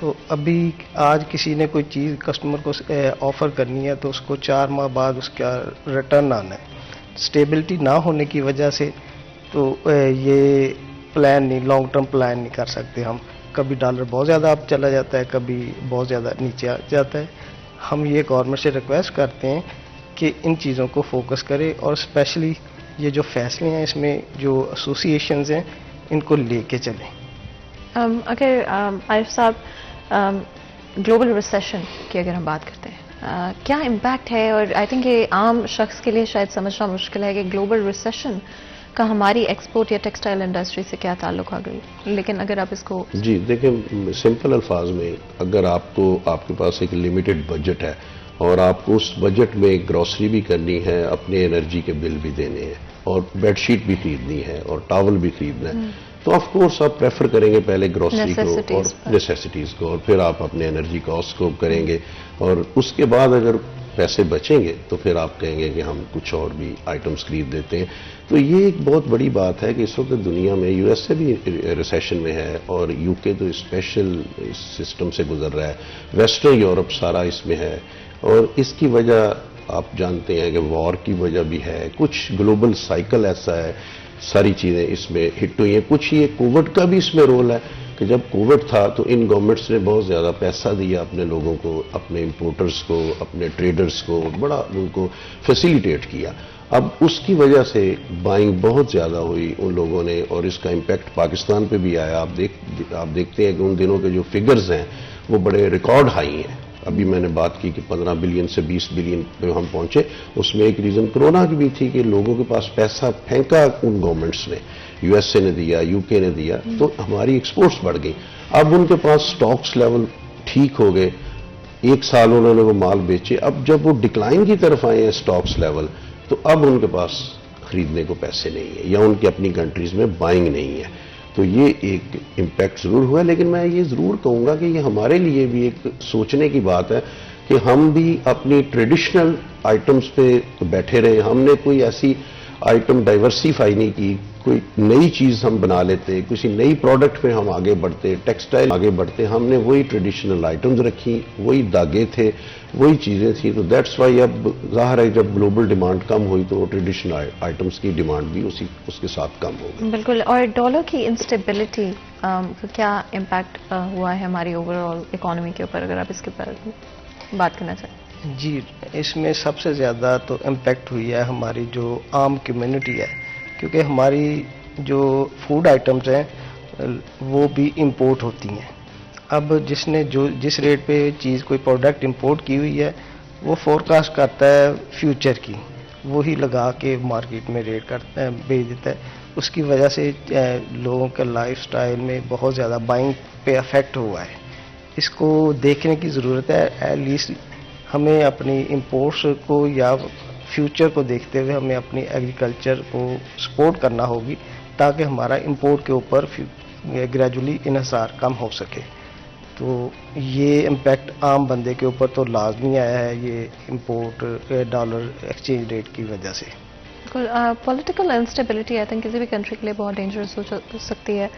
تو ابھی آج کسی نے کوئی چیز کسٹمر کو آفر کرنی ہے تو اس کو 4 ماہ بعد اس کا ریٹرن آنا ہے. اسٹیبلٹی نہ ہونے کی وجہ سے تو یہ پلان نہیں، لانگ ٹرم پلان نہیں کر سکتے ہم. کبھی ڈالر بہت زیادہ اپ چلا جاتا ہے، کبھی بہت زیادہ نیچے آ جاتا ہے. ہم یہ گورنمنٹ سے ریکویسٹ کرتے ہیں کہ ان چیزوں کو فوکس کرے، اور اسپیشلی یہ جو فیصلے ہیں اس میں جو ایسوسیشنز ہیں ان کو لے کے چلیں. اگر عارف صاحب گلوبل ریسیشن کی اگر ہم بات کرتے ہیں، کیا امپیکٹ ہے؟ اور آئی تھنک یہ عام شخص کے لیے شاید سمجھنا مشکل ہے کہ گلوبل ریسیشن کا ہماری ایکسپورٹ یا ٹیکسٹائل انڈسٹری سے کیا تعلق آ گئی، لیکن اگر آپ اس کو جی دیکھیں، سمپل الفاظ میں اگر آپ کے پاس ایک لمیٹڈ بجٹ ہے اور آپ کو اس بجٹ میں گروسری بھی کرنی ہے، اپنے انرجی کے بل بھی دینے ہیں، اور بیڈ شیٹ بھی خریدنی ہے، اور ٹاول بھی خریدنا ہے، تو آف کورس آپ پریفر کریں گے پہلے گروسری کو اور نیسیسٹیز کو، اور پھر آپ اپنے انرجی کاسٹ کو کریں گے، اور اس کے بعد اگر پیسے بچیں گے تو پھر آپ کہیں گے کہ ہم کچھ اور بھی آئٹمس خرید دیتے ہیں. تو یہ ایک بہت بڑی بات ہے کہ اس وقت دنیا میں یو ایس اے بھی ریسیشن میں ہے، اور یو کے تو اسپیشل سسٹم سے گزر رہا ہے، ویسٹرن یورپ سارا اس میں ہے، اور اس کی وجہ آپ جانتے ہیں کہ وار کی وجہ بھی ہے، کچھ گلوبل سائیکل ایسا ہے، ساری چیزیں اس میں ہٹ ہوئی ہیں. کچھ یہ کووڈ کا بھی اس میں رول ہے کہ جب کووڈ تھا تو ان گورنمنٹس نے بہت زیادہ پیسہ دیا اپنے لوگوں کو، اپنے امپورٹرز کو، اپنے ٹریڈرز کو، بڑا ان کو فیسیلیٹیٹ کیا. اب اس کی وجہ سے بائنگ بہت زیادہ ہوئی ان لوگوں نے، اور اس کا امپیکٹ پاکستان پہ بھی آیا. آپ دیکھتے ہیں کہ ان دنوں کے جو فگرز ہیں وہ بڑے ریکارڈ ہائی ہیں. ابھی میں نے بات کی کہ 15 بلین سے 20 بلین پہ ہم پہنچے. اس میں ایک ریزن کرونا کی بھی تھی کہ لوگوں کے پاس پیسہ پھینکا ان گورنمنٹس نے، یو ایس اے نے دیا، یو کے نے دیا، تو ہماری ایکسپورٹس بڑھ گئی. اب ان کے پاس سٹاکس لیول ٹھیک ہو گئے، 1 سال انہوں نے وہ مال بیچے. اب جب وہ ڈکلائن کی طرف آئے ہیں سٹاکس لیول، تو اب ان کے پاس خریدنے کو پیسے نہیں ہیں، یا ان کی اپنی کنٹریز میں بائنگ نہیں ہے. تو یہ ایک امپیکٹ ضرور ہوا. لیکن میں یہ ضرور کہوں گا کہ یہ ہمارے لیے بھی ایک سوچنے کی بات ہے کہ ہم بھی اپنی ٹریڈیشنل آئٹمس پہ بیٹھے رہے. ہم نے کوئی ایسی آئٹم ڈائیورسیفائی نہیں کی، کوئی نئی چیز ہم بنا لیتے، کسی نئی پروڈکٹ پہ ہم آگے بڑھتے، ٹیکسٹائل آگے بڑھتے. ہم نے وہی ٹریڈیشنل آئٹمز رکھی، وہی دھاگے تھے، وہی چیزیں تھیں. تو دیٹس وائی اب ظاہر ہے جب گلوبل ڈیمانڈ کم ہوئی تو ٹریڈیشنل آئٹمس کی ڈیمانڈ بھی اس کے ساتھ کم ہو گئی. بالکل. اور ڈالر کی انسٹیبلٹی کا کیا امپیکٹ ہوا ہے ہماری اوور آل اکانومی کے اوپر، اگر آپ اس کے اوپر بات کرنا چاہیں؟ جی، اس میں سب سے زیادہ تو امپیکٹ ہوئی ہے ہماری جو عام کمیونٹی ہے، کیونکہ ہماری جو فوڈ آئٹمز ہیں وہ بھی امپورٹ ہوتی ہیں. اب جس ریٹ پہ چیز کوئی پروڈکٹ امپورٹ کی ہوئی ہے وہ فورکاسٹ کرتا ہے فیوچر کی، وہی لگا کے مارکیٹ میں ریٹ کرتا ہے، بیچ دیتا ہے. اس کی وجہ سے لوگوں کے لائف سٹائل میں بہت زیادہ بائنگ پہ افیکٹ ہوا ہے. اس کو دیکھنے کی ضرورت ہے. ایٹ لیسٹ ہمیں اپنی امپورٹس کو یا فیوچر کو دیکھتے ہوئے ہمیں اپنی ایگریکلچر کو سپورٹ کرنا ہوگی تاکہ ہمارا امپورٹ کے اوپر گریجولی انحصار کم ہو سکے. تو یہ امپیکٹ عام بندے کے اوپر تو لازمی آیا ہے، یہ امپورٹ ڈالر ایکسچینج ریٹ کی وجہ سے. بالکل. پولیٹیکل انسٹیبلٹی آئی تھنک کسی بھی کنٹری کے لیے بہت ڈینجرس ہو سکتی ہے.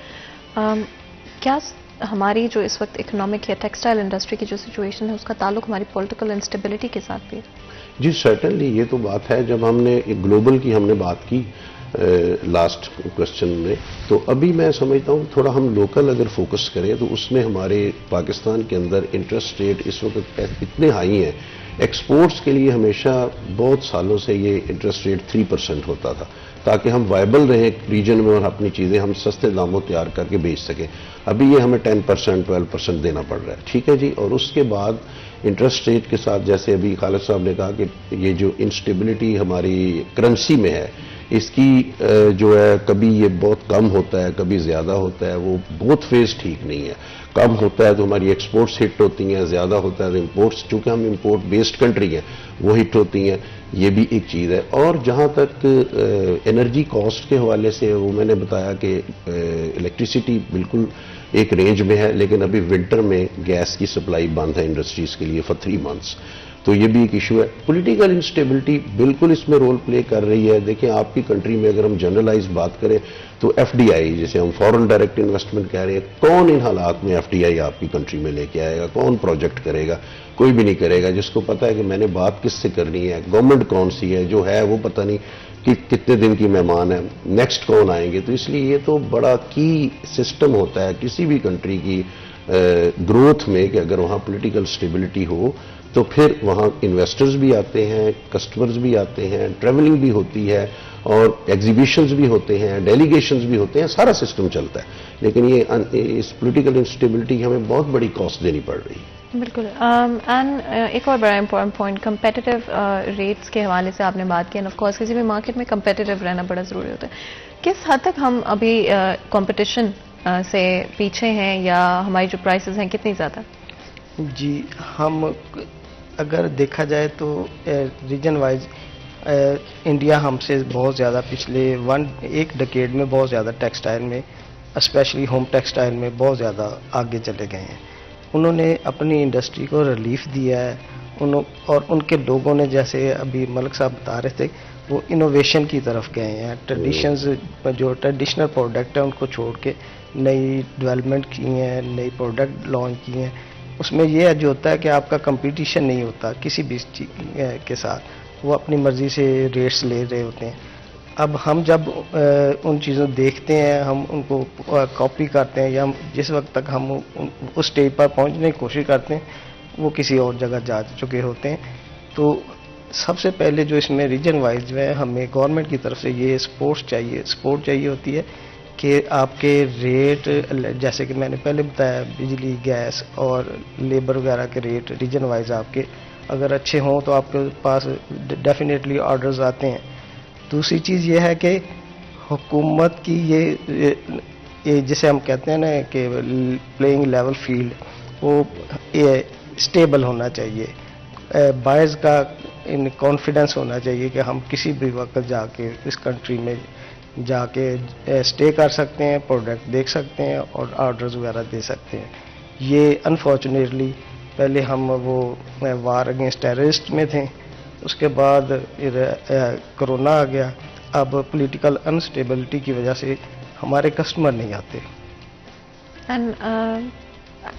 کیا ہماری جو اس وقت اکنامک یا ٹیکسٹائل انڈسٹری کی جو سچویشن ہے اس کا تعلق ہماری پولیٹیکل انسٹیبلٹی کے ساتھ بھی ہے؟ جی سرٹنلی، یہ تو بات ہے. جب ہم نے گلوبل کی ہم نے بات کی لاسٹ کوشچن میں، تو ابھی میں سمجھتا ہوں تھوڑا ہم لوکل اگر فوکس کریں تو اس میں ہمارے پاکستان کے اندر انٹرسٹ ریٹ اس وقت اتنے ہائی ہیں. ایکسپورٹس کے لیے ہمیشہ بہت سالوں سے یہ انٹرسٹ ریٹ 3% ہوتا تھا تاکہ ہم وائبل رہیں ریجن میں اور اپنی چیزیں ہم سستے داموں تیار کر کے بیچ سکیں. ابھی یہ ہمیں 10% 12% دینا پڑ رہا ہے. ٹھیک ہے جی. اور اس کے بعد انٹرسٹ ریٹ کے ساتھ جیسے ابھی خالد صاحب نے کہا کہ یہ جو انسٹیبلٹی ہماری کرنسی میں ہے، اس کی جو ہے کبھی یہ بہت کم ہوتا ہے، کبھی زیادہ ہوتا ہے. وہ بہت فیز ٹھیک نہیں ہے. کم ہوتا ہے تو ہماری ایکسپورٹس ہٹ ہوتی ہیں، زیادہ ہوتا ہے تو امپورٹس، چونکہ ہم امپورٹ بیسڈ کنٹری ہیں، وہ ہٹ ہوتی ہیں. یہ بھی ایک چیز ہے. اور جہاں تک انرجی کاسٹ کے حوالے سے وہ میں نے بتایا کہ الیکٹریسٹی بالکل ایک رینج میں ہے، لیکن ابھی ونٹر میں گیس کی سپلائی بند ہے انڈسٹریز کے لیے فار 3 months. تو یہ بھی ایک ایشو ہے. پولیٹیکل انسٹیبلٹی بالکل اس میں رول پلے کر رہی ہے. دیکھیں آپ کی کنٹری میں اگر ہم جنرلائز بات کریں تو ایف ڈی آئی جسے ہم فورن ڈائریکٹ انویسٹمنٹ کہہ رہے ہیں, کون ان حالات میں ایف ڈی آئی آپ کی کنٹری میں لے کے آئے گا؟ کون پروجیکٹ کرے گا؟ کوئی بھی نہیں کرے گا. جس کو پتا ہے کہ میں نے بات کس سے کرنی ہے, گورنمنٹ کون سی ہے, جو ہے وہ پتہ نہیں کہ کتنے دن کی مہمان ہے, نیکسٹ کون آئیں گے. تو اس لیے یہ تو بڑا کی سسٹم ہوتا ہے کسی بھی کنٹری کی گروتھ میں کہ اگر وہاں پولیٹیکل سٹیبلٹی ہو تو پھر وہاں انویسٹرز بھی آتے ہیں, کسٹمرز بھی آتے ہیں, ٹریولنگ بھی ہوتی ہے, اور ایگزیبیشنز بھی ہوتے ہیں, ڈیلیگیشنز بھی ہوتے ہیں, سارا سسٹم چلتا ہے. لیکن یہ اس پولیٹیکل انسٹیبلٹی ہمیں بہت بڑی کاسٹ دینی پڑ رہی ہے. بالکل. اینڈ ایک اور بڑا امپورٹنٹ پوائنٹ کمپیٹیٹو ریٹس کے حوالے سے آپ نے بات کی. اینڈ آف کورس کسی بھی مارکیٹ میں کمپیٹیٹو رہنا بڑا ضروری ہوتا ہے. کس حد تک ہم ابھی کمپٹیشن سے پیچھے ہیں, یا ہماری جو پرائسز ہیں کتنی زیادہ؟ جی, ہم اگر دیکھا جائے تو ریجن وائز انڈیا ہم سے بہت زیادہ پچھلے ایک ڈیکیڈ میں بہت زیادہ ٹیکسٹائل میں, اسپیشلی ہوم ٹیکسٹائل میں بہت زیادہ آگے چلے گئے ہیں. انہوں نے اپنی انڈسٹری کو ریلیف دیا ہے, اور ان کے لوگوں نے, جیسے ابھی ملک صاحب بتا رہے تھے, وہ انوویشن کی طرف گئے ہیں. جو ٹریڈیشنل پروڈکٹ ہیں ان کو چھوڑ کے نئی ڈیولپمنٹ کی ہیں, نئی پروڈکٹ لانچ کی ہیں. اس میں یہ جو ہوتا ہے کہ آپ کا کمپٹیشن نہیں ہوتا کسی بھی چیز کے ساتھ, وہ اپنی مرضی سے ریٹس لے رہے ہوتے ہیں. اب ہم جب ان چیزوں دیکھتے ہیں, ہم ان کو کاپی کرتے ہیں, یا جس وقت تک ہم اس سٹیج پر پہنچنے کی کوشش کرتے ہیں وہ کسی اور جگہ جا چکے ہوتے ہیں. تو سب سے پہلے جو اس میں ریجن وائز جو ہے, ہمیں گورنمنٹ کی طرف سے یہ سپورٹ چاہیے ہوتی ہے کہ آپ کے ریٹ, جیسے کہ میں نے پہلے بتایا, بجلی, گیس اور لیبر وغیرہ کے ریٹ ریجن وائز آپ کے اگر اچھے ہوں تو آپ کے پاس ڈیفینیٹلی آرڈرز آتے ہیں. دوسری چیز یہ ہے کہ حکومت کی یہ جسے ہم کہتے ہیں نا کہ پلینگ لیول فیلڈ, وہ اسٹیبل ہونا چاہیے. بائرز کا کانفیڈنس ہونا چاہیے کہ ہم کسی بھی وقت جا کے اس کنٹری میں جا کے اسٹے کر سکتے ہیں, پروڈکٹ دیکھ سکتے ہیں اور آرڈرز وغیرہ دے سکتے ہیں. یہ انفارچونیٹلی پہلے ہم وہ وار اگینسٹ ٹیررسٹ میں تھے, اس کے بعد کرونا آ گیا, اب پولیٹیکل انسٹیبلٹی کی وجہ سے ہمارے کسٹمر نہیں آتے.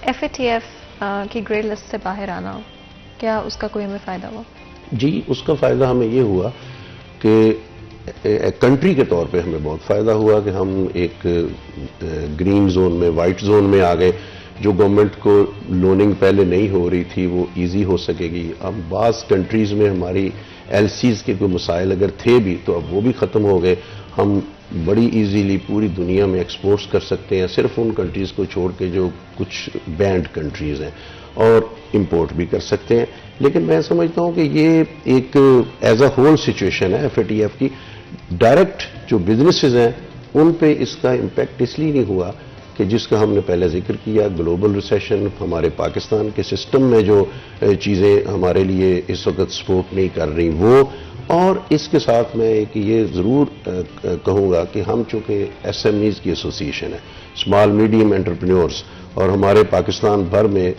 ایف اے ٹی ایف کی گرے لسٹ سے باہر آنا, کیا اس کا کوئی ہمیں فائدہ ہوا؟ جی, اس کا فائدہ ہمیں یہ ہوا کہ کنٹری کے طور پہ ہمیں بہت فائدہ ہوا کہ ہم ایک گرین زون میں, وائٹ زون میں آ گئے. جو گورنمنٹ کو لوننگ پہلے نہیں ہو رہی تھی وہ ایزی ہو سکے گی. اب بعض کنٹریز میں ہماری ایل سیز کے کوئی مسائل اگر تھے بھی تو اب وہ بھی ختم ہو گئے. ہم بڑی ایزیلی پوری دنیا میں ایکسپورٹس کر سکتے ہیں, صرف ان کنٹریز کو چھوڑ کے جو کچھ بینڈ کنٹریز ہیں, اور امپورٹ بھی کر سکتے ہیں. لیکن میں سمجھتا ہوں کہ یہ ایک ایز اے ہول سچویشن ہے ایف اے ٹی ایف کی. ڈائریکٹ جو بزنسز ہیں ان پہ اس کا امپیکٹ اس لیے نہیں ہوا کہ جس کا ہم نے پہلے ذکر کیا, گلوبل ریسیشن, ہمارے پاکستان کے سسٹم میں جو چیزیں ہمارے لیے اس وقت سپورٹ نہیں کر رہی وہ, اور اس کے ساتھ میں ایک یہ ضرور کہوں گا کہ ہم چونکہ ایس ایم ایز کی ایسوسیشن ہے, اسمال میڈیم انٹرپرینورز, اور ہمارے پاکستان بھر میں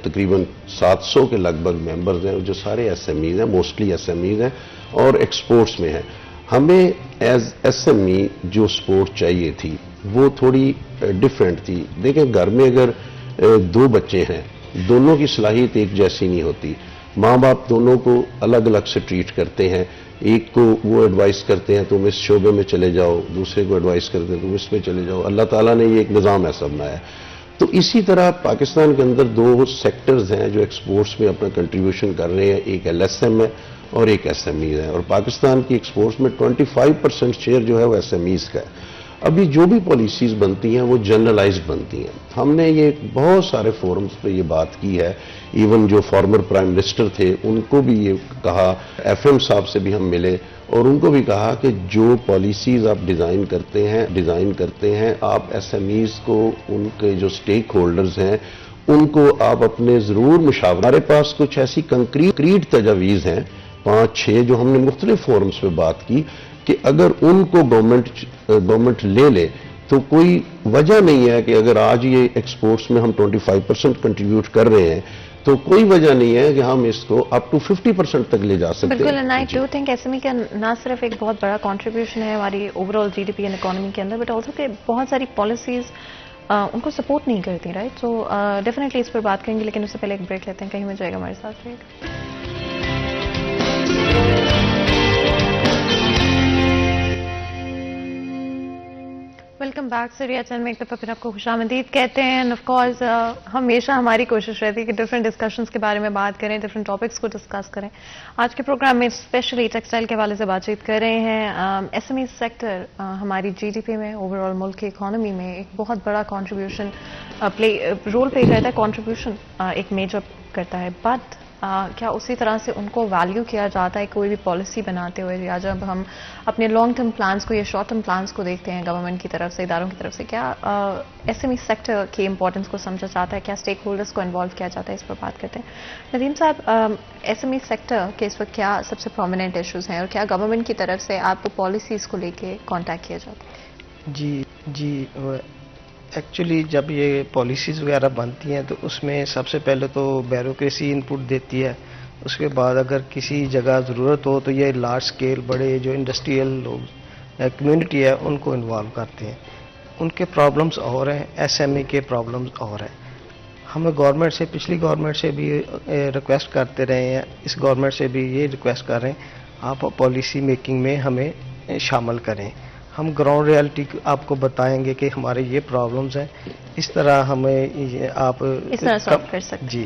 تقریباً 700 کے لگ بھگ ممبرز ہیں جو سارے ایس ایم ایز ہیں, موسٹلی ایس ایم ایز ہیں اور ایکسپورٹس میں ہیں. ہمیں ایز ایس ایم ای جو سپورٹ چاہیے تھی وہ تھوڑی ڈفرینٹ تھی. دیکھیں, گھر میں اگر 2 بچے ہیں, دونوں کی صلاحیت ایک جیسی نہیں ہوتی. ماں باپ دونوں کو الگ الگ سے ٹریٹ کرتے ہیں. ایک کو وہ ایڈوائز کرتے ہیں تم اس شعبے میں چلے جاؤ, دوسرے کو ایڈوائز کرتے ہیں تم اس میں چلے جاؤ. اللہ تعالیٰ نے یہ ایک نظام ایسا بنایا. تو اسی طرح پاکستان کے اندر 2 سیکٹرز ہیں جو ایکسپورٹس میں اپنا کنٹریبیوشن کر رہے ہیں, ایک ایل ایس ایم ہے اور ایک ایس ایم ایز ہے. اور پاکستان کی ایکسپورٹس میں 25% شیئر جو ہے وہ ایس ایم ایز کا ہے. ابھی جو بھی پالیسیز بنتی ہیں وہ جنرلائزڈ بنتی ہیں. ہم نے یہ بہت سارے فورمز پہ یہ بات کی ہے, ایون جو فارمر پرائم منسٹر تھے ان کو بھی یہ کہا, ایف ایم صاحب سے بھی ہم ملے اور ان کو بھی کہا کہ جو پالیسیز آپ ڈیزائن کرتے ہیں آپ ایس ایم ایز کو, ان کے جو سٹیک ہولڈرز ہیں ان کو آپ اپنے ضرور مشاورت. ہمارے پاس کچھ ایسی کنکریٹ تجاویز ہیں 5-6 جو ہم نے مختلف فورمز پہ بات کی کہ اگر ان کو گورنمنٹ لے لے تو کوئی وجہ نہیں ہے کہ اگر آج یہ ایکسپورٹس میں ہم 25% کنٹریبیوٹ کر رہے ہیں تو کوئی وجہ نہیں ہے کہ ہم اس کو اپ ٹو 50% تک لے جا سکتے ہیں. بالکل. And I do think SME کا نہ صرف ایک بہت بڑا کنٹریبیوشن ہے ہماری over all GDP and economy کے اندر، بٹ آلسو کہ بہت ساری پالیسیز ان کو سپورٹ نہیں کرتی، رائٹ؟ سو ڈیفینیٹلی اس پر بات کریں گے، لیکن اس سے پہلے ایک بریک لیتے ہیں. کہیں میں جائے گا ہمارے ساتھ رہے گا. Welcome back. سریا چینل میں ایک دفعہ پھر آپ کو خوش آمدید کہتے ہیں. اینڈ آف کورس ہمیشہ ہماری کوشش رہتی ہے کہ ڈفرینٹ ڈسکشنز کے بارے میں بات کریں، ڈفرینٹ ٹاپکس کو ڈسکس کریں. آج کے پروگرام میں اسپیشلی ٹیکسٹائل کے حوالے سے بات چیت کر رہے ہیں. SME سیکٹر ہماری GDP میں، اوور آل ملک کی اکانومی میں ایک بہت بڑا کنٹریبیوشن رول پلے کرتا ہے. کنٹریبیوشن ایک میجر کرتا ہے، بٹ کیا اسی طرح سے ان کو ویلیو کیا جاتا ہے کوئی بھی پالیسی بناتے ہوئے، یا جب ہم اپنے لانگ ٹرم پلانس کو یا شارٹ ٹرم پلانس کو دیکھتے ہیں گورنمنٹ کی طرف سے، اداروں کی طرف سے، کیا SME سیکٹر کی امپورٹنس کو سمجھا جاتا ہے؟ کیا اسٹیک ہولڈرز کو انوالو کیا جاتا ہے؟ اس پر بات کرتے ہیں. ندیم صاحب، SME سیکٹر کے اس وقت کیا سب سے پرومیننٹ ایشوز ہیں، اور کیا گورنمنٹ کی طرف سے آپ کو پالیسیز کو لے کے کانٹیکٹ کیا جاتا ہے؟ جی ایکچولی جب یہ پالیسیز وغیرہ بنتی ہیں تو اس میں سب سے پہلے تو بیوروکریسی انپٹ دیتی ہے. اس کے بعد اگر کسی جگہ ضرورت ہو تو یہ لارج سکیل بڑے جو انڈسٹریل لوگ کمیونٹی ہے ان کو انوالو کرتے ہیں. ان کے پرابلمز اور ہیں، SME کے پرابلمز اور ہیں. ہمیں گورنمنٹ سے، پچھلی گورنمنٹ سے بھی ریکویسٹ کرتے رہے ہیں، اس گورنمنٹ سے بھی یہ ریکویسٹ کر رہے ہیں آپ پالیسی میکنگ میں ہمیں شامل کریں. ہم گراؤنڈ ریالٹی آپ کو بتائیں گے کہ ہمارے یہ پرابلمز ہیں، اس طرح ہمیں آپ اس طرح سالو کر سکتے. جی.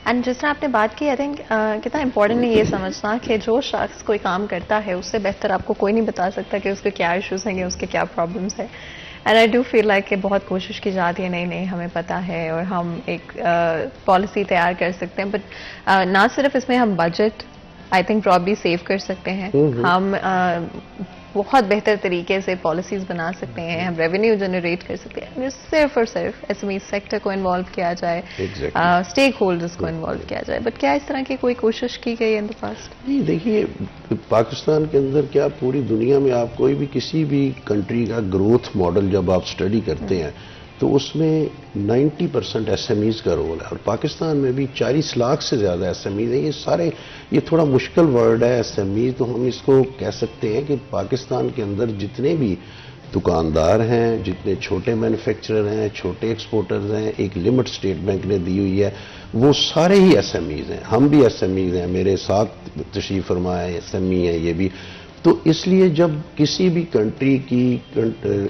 اینڈ جس طرح آپ نے بات کی، آئی تھنک کتنا امپورٹنٹ ہے یہ سمجھنا کہ جو شخص کوئی کام کرتا ہے اس سے بہتر آپ کو کوئی نہیں بتا سکتا کہ اس کے کیا ایشوز ہیں، اس کے کیا پرابلمس ہیں. And I do feel like کہ بہت کوشش کی جاتی ہے، نہیں ہمیں پتہ ہے اور ہم ایک پالیسی تیار کر سکتے ہیں، بٹ نہ صرف اس میں ہم budget I think probably save کر سکتے ہیں، ہم بہت بہتر طریقے سے پالیسیز بنا سکتے ہیں، ہم ریونیو جنریٹ کر سکتے ہیں. صرف اور صرف SME سیکٹر کو انوالو کیا جائے، اسٹیک ہولڈرز کو انوالو کیا جائے. بٹ کیا اس طرح کی کوئی کوشش کی گئی ان دا پاسٹ؟ نہیں، دیکھیے پاکستان کے اندر کیا پوری دنیا میں آپ کوئی بھی کسی بھی کنٹری کا گروتھ ماڈل جب آپ سٹڈی کرتے ہیں تو اس میں 90% SMEs کا رول ہے، اور پاکستان میں بھی 40 لاکھ سے زیادہ SMEs ہیں. یہ تھوڑا مشکل ورڈ ہے SME، تو ہم اس کو کہہ سکتے ہیں کہ پاکستان کے اندر جتنے بھی دکاندار ہیں، جتنے چھوٹے مینوفیکچرر ہیں، چھوٹے ایکسپورٹرز ہیں، ایک لمٹ اسٹیٹ بینک نے دی ہوئی ہے، وہ سارے ہی SMEs ہیں. ہم بھی SMEs ہیں، میرے ساتھ تشریف فرما ہے SME ہیں یہ بھی. تو اس لیے جب کسی بھی کنٹری کی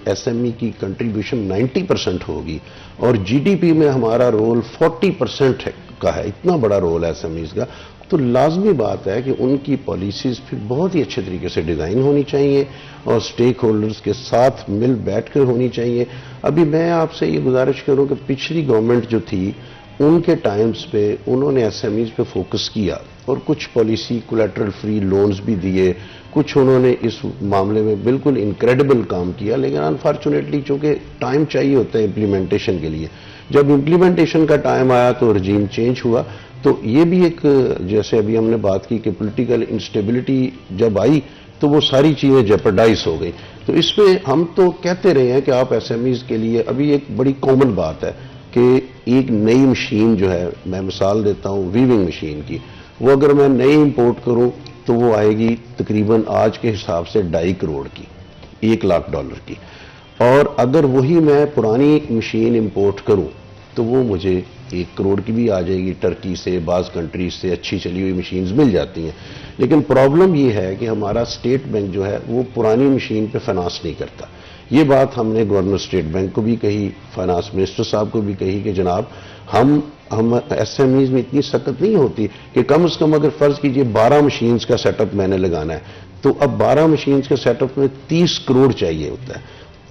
SME کی کنٹریبیوشن 90% ہوگی اور GDP میں ہمارا رول 40% کا ہے، اتنا بڑا رول ہے SMEs کا، تو لازمی بات ہے کہ ان کی پالیسیز پھر بہت ہی اچھے طریقے سے ڈیزائن ہونی چاہیے اور اسٹیک ہولڈرز کے ساتھ مل بیٹھ کر ہونی چاہیے. ابھی میں آپ سے یہ گزارش کروں کہ پچھلی گورنمنٹ جو تھی ان کے ٹائمز پہ انہوں نے SMEs پہ فوکس کیا اور کچھ پالیسی کولیٹرل فری لونز بھی دیے، کچھ انہوں نے اس معاملے میں بالکل انکریڈیبل کام کیا. لیکن انفارچونیٹلی چونکہ ٹائم چاہیے ہوتا ہے امپلیمنٹیشن کے لیے، جب امپلیمنٹیشن کا ٹائم آیا تو رجیم چینج ہوا. تو یہ بھی ایک، جیسے ابھی ہم نے بات کی کہ پولیٹیکل انسٹیبلٹی جب آئی تو وہ ساری چیزیں جیپرڈائز ہو گئی. تو اس میں ہم تو کہتے رہے ہیں کہ آپ SMEs کے لیے ابھی ایک بڑی کامن بات ہے کہ ایک نئی مشین جو ہے، میں مثال دیتا ہوں ویونگ مشین کی، وہ اگر میں نئی امپورٹ کروں تو وہ آئے گی تقریباً آج کے حساب سے $2.5 کروڑ کی، $1 لاکھ کی. اور اگر وہی میں پرانی مشین امپورٹ کروں تو وہ مجھے 1 کروڑ کی بھی آ جائے گی. ٹرکی سے، بعض کنٹریز سے اچھی چلی ہوئی مشینز مل جاتی ہیں. لیکن پرابلم یہ ہے کہ ہمارا اسٹیٹ بینک جو ہے وہ پرانی مشین پہ فائنانس نہیں کرتا. یہ بات ہم نے گورنر اسٹیٹ بینک کو بھی کہی، فائنانس منسٹر صاحب کو بھی کہی کہ جناب ہم SMEs میں اتنی سخت نہیں ہوتی کہ کم از کم اگر فرض کیجئے 12 مشینز کا سیٹ اپ میں نے لگانا ہے تو اب 12 مشینز کے سیٹ اپ میں 30 کروڑ چاہیے ہوتا ہے.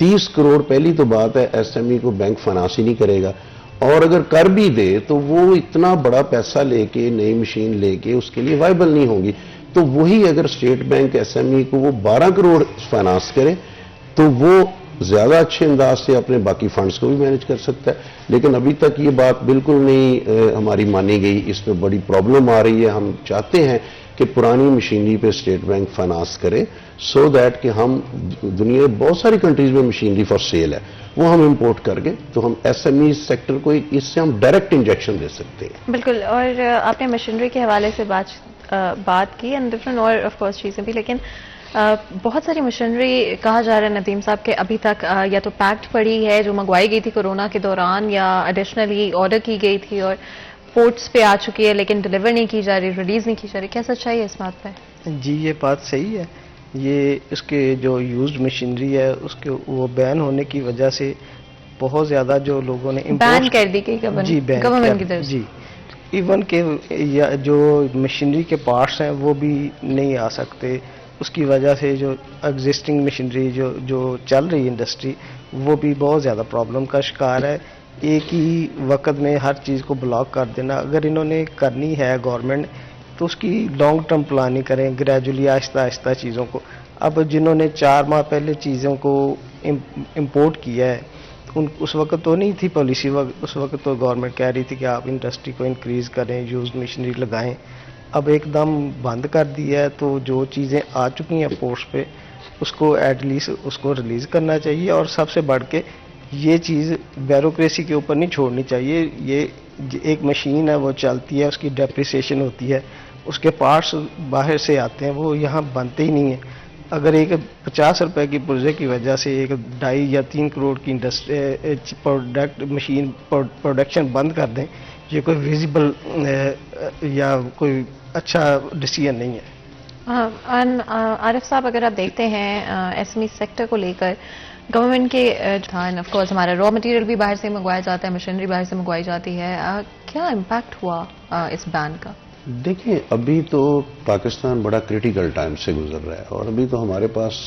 30 کروڑ پہلی تو بات ہے SME کو بینک فائنانس ہی نہیں کرے گا، اور اگر کر بھی دے تو وہ اتنا بڑا پیسہ لے کے نئی مشین لے کے اس کے لیے وائبل نہیں ہوگی. تو وہی اگر اسٹیٹ بینک SME کو وہ 12 کروڑ فائنانس کرے تو وہ زیادہ اچھے انداز سے اپنے باقی فنڈز کو بھی مینج کر سکتا ہے، لیکن ابھی تک یہ بات بالکل نہیں ہماری مانی گئی، اس میں بڑی پرابلم آ رہی ہے۔ ہم چاہتے ہیں کہ پرانی مشینری پہ اسٹیٹ بینک فائنانس کرے سو دیٹ کہ ہم دنیا بہت ساری کنٹریز میں مشینری فار سیل ہے وہ ہم امپورٹ کر کے تو ہم ایس ایم ای سیکٹر کو اس سے ہم ڈائریکٹ انجیکشن دے سکتے ہیں۔ بالکل، اور آپ نے مشینری کے حوالے سے بات کی اینڈ ڈفرنٹ اور آف کورس چیزیں بھی، لیکن بہت ساری مشینری کہا جا رہا ہے ندیم صاحب کہ ابھی تک یا تو پیکڈ پڑی ہے جو منگوائی گئی تھی کورونا کے دوران، یا ایڈیشنلی آرڈر کی گئی تھی اور پورٹس پہ آ چکی ہے لیکن ڈیلیور نہیں کی جا رہی، ریلیز نہیں کی جا رہی۔ کیا سچائی ہے اس بات پہ؟ جی یہ بات صحیح ہے، یہ اس کے جو یوزڈ مشینری ہے اس کے وہ بین ہونے کی وجہ سے بہت زیادہ جو لوگوں نے بین کر دی گئی گورنمنٹ کی طرف سے۔ جی ایون کہ جو مشینری کے پارٹس ہیں وہ بھی نہیں آ سکتے، اس کی وجہ سے جو ایگزسٹنگ مشینری جو چل رہی انڈسٹری وہ بھی بہت زیادہ پرابلم کا شکار ہے۔ ایک ہی وقت میں ہر چیز کو بلاک کر دینا، اگر انہوں نے کرنی ہے گورنمنٹ تو اس کی لانگ ٹرم پلاننگ کریں، گریجولی آہستہ آہستہ چیزوں کو۔ اب جنہوں نے 4 ماہ پہلے چیزوں کو امپورٹ کیا ہے اس وقت تو نہیں تھی پالیسی، اس وقت تو گورنمنٹ کہہ رہی تھی کہ آپ انڈسٹری کو انکریز کریں، یوزڈ مشینری لگائیں۔ اب ایک دم بند کر دیا ہے تو جو چیزیں آ چکی ہیں پورٹس پہ اس کو ایٹ لیسٹ اس کو ریلیز کرنا چاہیے، اور سب سے بڑھ کے یہ چیز بیوروکریسی کے اوپر نہیں چھوڑنی چاہیے۔ یہ ایک مشین ہے وہ چلتی ہے، اس کی ڈیپریسیشن ہوتی ہے، اس کے پارٹس باہر سے آتے ہیں، وہ یہاں بنتے ہی نہیں ہیں۔ اگر ایک 50 روپے کی پرزے کی وجہ سے ایک 2.5 یا 3 کروڑ کی مشین پروڈکشن بند کر دیں، یہ کوئی ویزیبل یا کوئی اچھا ڈیسیژن نہیں ہے۔ عارف صاحب، اگر آپ دیکھتے ہیں ایس ایم ای سیکٹر کو لے کر گورنمنٹ کے آف کورس ہمارا را مٹیریل بھی باہر سے منگوایا جاتا ہے، مشینری باہر سے منگوائی جاتی ہے، کیا امپیکٹ ہوا اس بین کا؟ دیکھیں ابھی تو پاکستان بڑا کرٹیکل ٹائم سے گزر رہا ہے، اور ابھی تو ہمارے پاس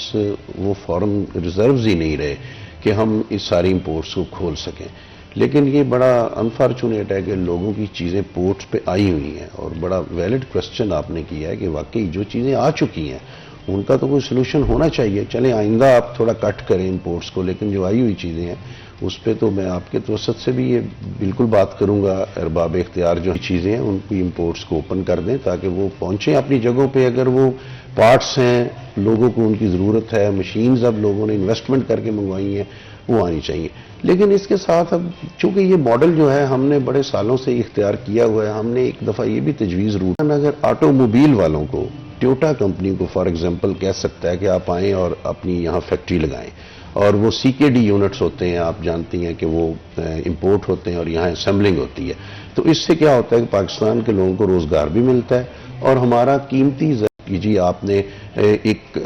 وہ فارن ریزروز ہی نہیں رہے کہ ہم اس ساری امپورٹس کو کھول سکیں۔ لیکن یہ بڑا انفارچونیٹ ہے کہ لوگوں کی چیزیں پورٹس پہ آئی ہوئی ہیں، اور بڑا ویلڈ کوسچن آپ نے کیا ہے کہ واقعی جو چیزیں آ چکی ہیں ان کا تو کوئی سلوشن ہونا چاہیے۔ چلیں آئندہ آپ تھوڑا کٹ کریں امپورٹس کو، لیکن جو آئی ہوئی چیزیں ہیں اس پہ تو میں آپ کے توسط سے بھی یہ بالکل بات کروں گا، ارباب اختیار جو چیزیں ہیں ان کی امپورٹس کو اوپن کر دیں تاکہ وہ پہنچیں اپنی جگہوں پہ۔ اگر وہ پارٹس ہیں لوگوں کو ان کی ضرورت ہے، مشینز اب لوگوں نے انویسٹمنٹ کر کے منگوائی ہیں، وہ آنی چاہیے۔ لیکن اس کے ساتھ اب چونکہ یہ ماڈل جو ہے ہم نے بڑے سالوں سے اختیار کیا ہوا ہے، ہم نے ایک دفعہ یہ بھی تجویز روٹا، اگر آٹو موبائل والوں کو ٹویوٹا کمپنی کو فار ایگزامپل کہہ سکتا ہے کہ آپ آئیں اور اپنی یہاں فیکٹری لگائیں، اور وہ سی کے ڈی یونٹس ہوتے ہیں، آپ جانتی ہیں کہ وہ امپورٹ ہوتے ہیں اور یہاں اسمبلنگ ہوتی ہے، تو اس سے کیا ہوتا ہے کہ پاکستان کے لوگوں کو روزگار بھی ملتا ہے، اور ہمارا قیمتی کیجیے آپ نے ایک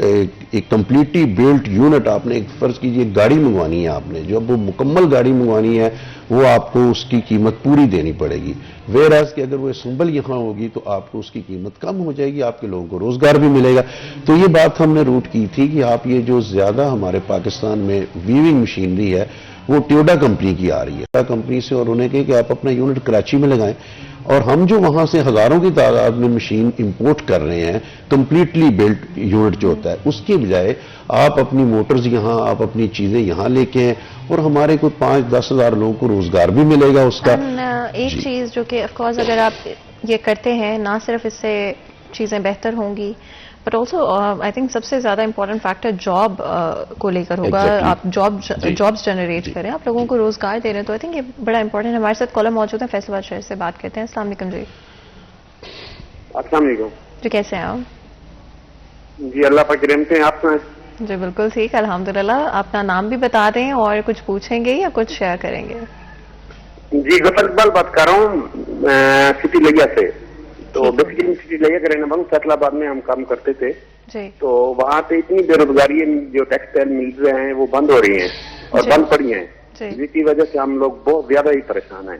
کمپلیٹلی بلٹ یونٹ، آپ نے ایک فرض کیجیے گاڑی منگوانی ہے، آپ نے جب وہ مکمل گاڑی منگوانی ہے وہ آپ کو اس کی قیمت پوری دینی پڑے گی، ویئر ایز کہ اگر وہ اسمبل یہاں ہوگی تو آپ کو اس کی قیمت کم ہو جائے گی، آپ کے لوگوں کو روزگار بھی ملے گا۔ تو یہ بات ہم نے روٹ کی تھی کہ آپ یہ جو زیادہ ہمارے پاکستان میں ویونگ مشینری ہے وہ ٹویوٹا کمپنی کی آ رہی ہے، ٹویوٹا کمپنی سے، اور انہیں کہے کہ آپ اپنا یونٹ کراچی میں لگائیں، اور ہم جو وہاں سے ہزاروں کی تعداد میں مشین امپورٹ کر رہے ہیں کمپلیٹلی بلٹ یونٹ جو ہوتا ہے، اس کی بجائے آپ اپنی موٹرز یہاں، آپ اپنی چیزیں یہاں لے کے ہیں، اور ہمارے کو 5-10 ہزار لوگوں کو روزگار بھی ملے گا اس کا۔ ایک چیز جو کہ آف کورس اگر آپ یہ کرتے ہیں نہ صرف اس سے چیزیں بہتر ہوں گی بٹ آلسو آئی تھنک سب سے زیادہ امپورٹنٹ فیکٹر جاب کو لے کر ہوگا، آپ جابس جنریٹ کریں، آپ لوگوں کو روزگار دے رہے ہیں، تو آئی تھنک یہ بڑا امپورٹنٹ ہے۔ ہمارے ساتھ کالر موجود ہیں، فیصل آباد شہر سے بات کرتے ہیں۔ السلام علیکم جی۔ السلام علیکم جی کیسے ہیں آپ؟ جی اللہ پاک کی رحمت ہے، آپ سنائیں؟ جی بالکل ٹھیک الحمدللہ۔ اپنا نام بھی بتا دیں اور کچھ پوچھیں گے یا کچھ شیئر کریں گے؟ جی غفر اقبال بات کر رہا ہوں سٹی لگیا سے، تو بیسیکلی سٹی لگیا کے رہنے والوں، فیصل آباد میں ہم کام کرتے تھے، جی تو وہاں پہ اتنی بے روزگاری ہے، جو ٹیکسٹائل ملز ہیں وہ بند ہو رہی ہیں اور بند پڑی ہیں، جس کی وجہ سے ہم لوگ بہت زیادہ ہی پریشان ہیں،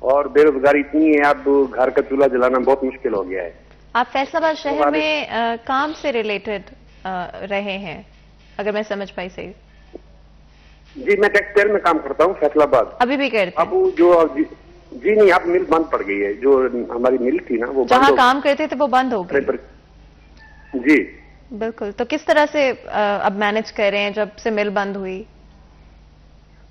اور بے روزگاری اتنی ہے اب گھر کا چولہا جلانا بہت مشکل ہو گیا ہے۔ آپ فیصل آباد شہر میں کام سے ریلیٹڈ رہے ہیں اگر میں سمجھ پائی صحیح؟ جی میں ٹیکسٹائل میں کام کرتا ہوں فیصل آباد۔ ابھی بھی کرتے اب جو جی نہیں، اب مل بند پڑ گئی ہے، جو ہماری مل تھی نا وہ جہاں کام کرتے تھے وہ بند ہو گئی؟ جی بالکل، تو کس طرح سے اب مینج کر رہے ہیں جب سے مل بند ہوئی؟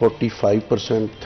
45%,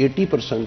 80%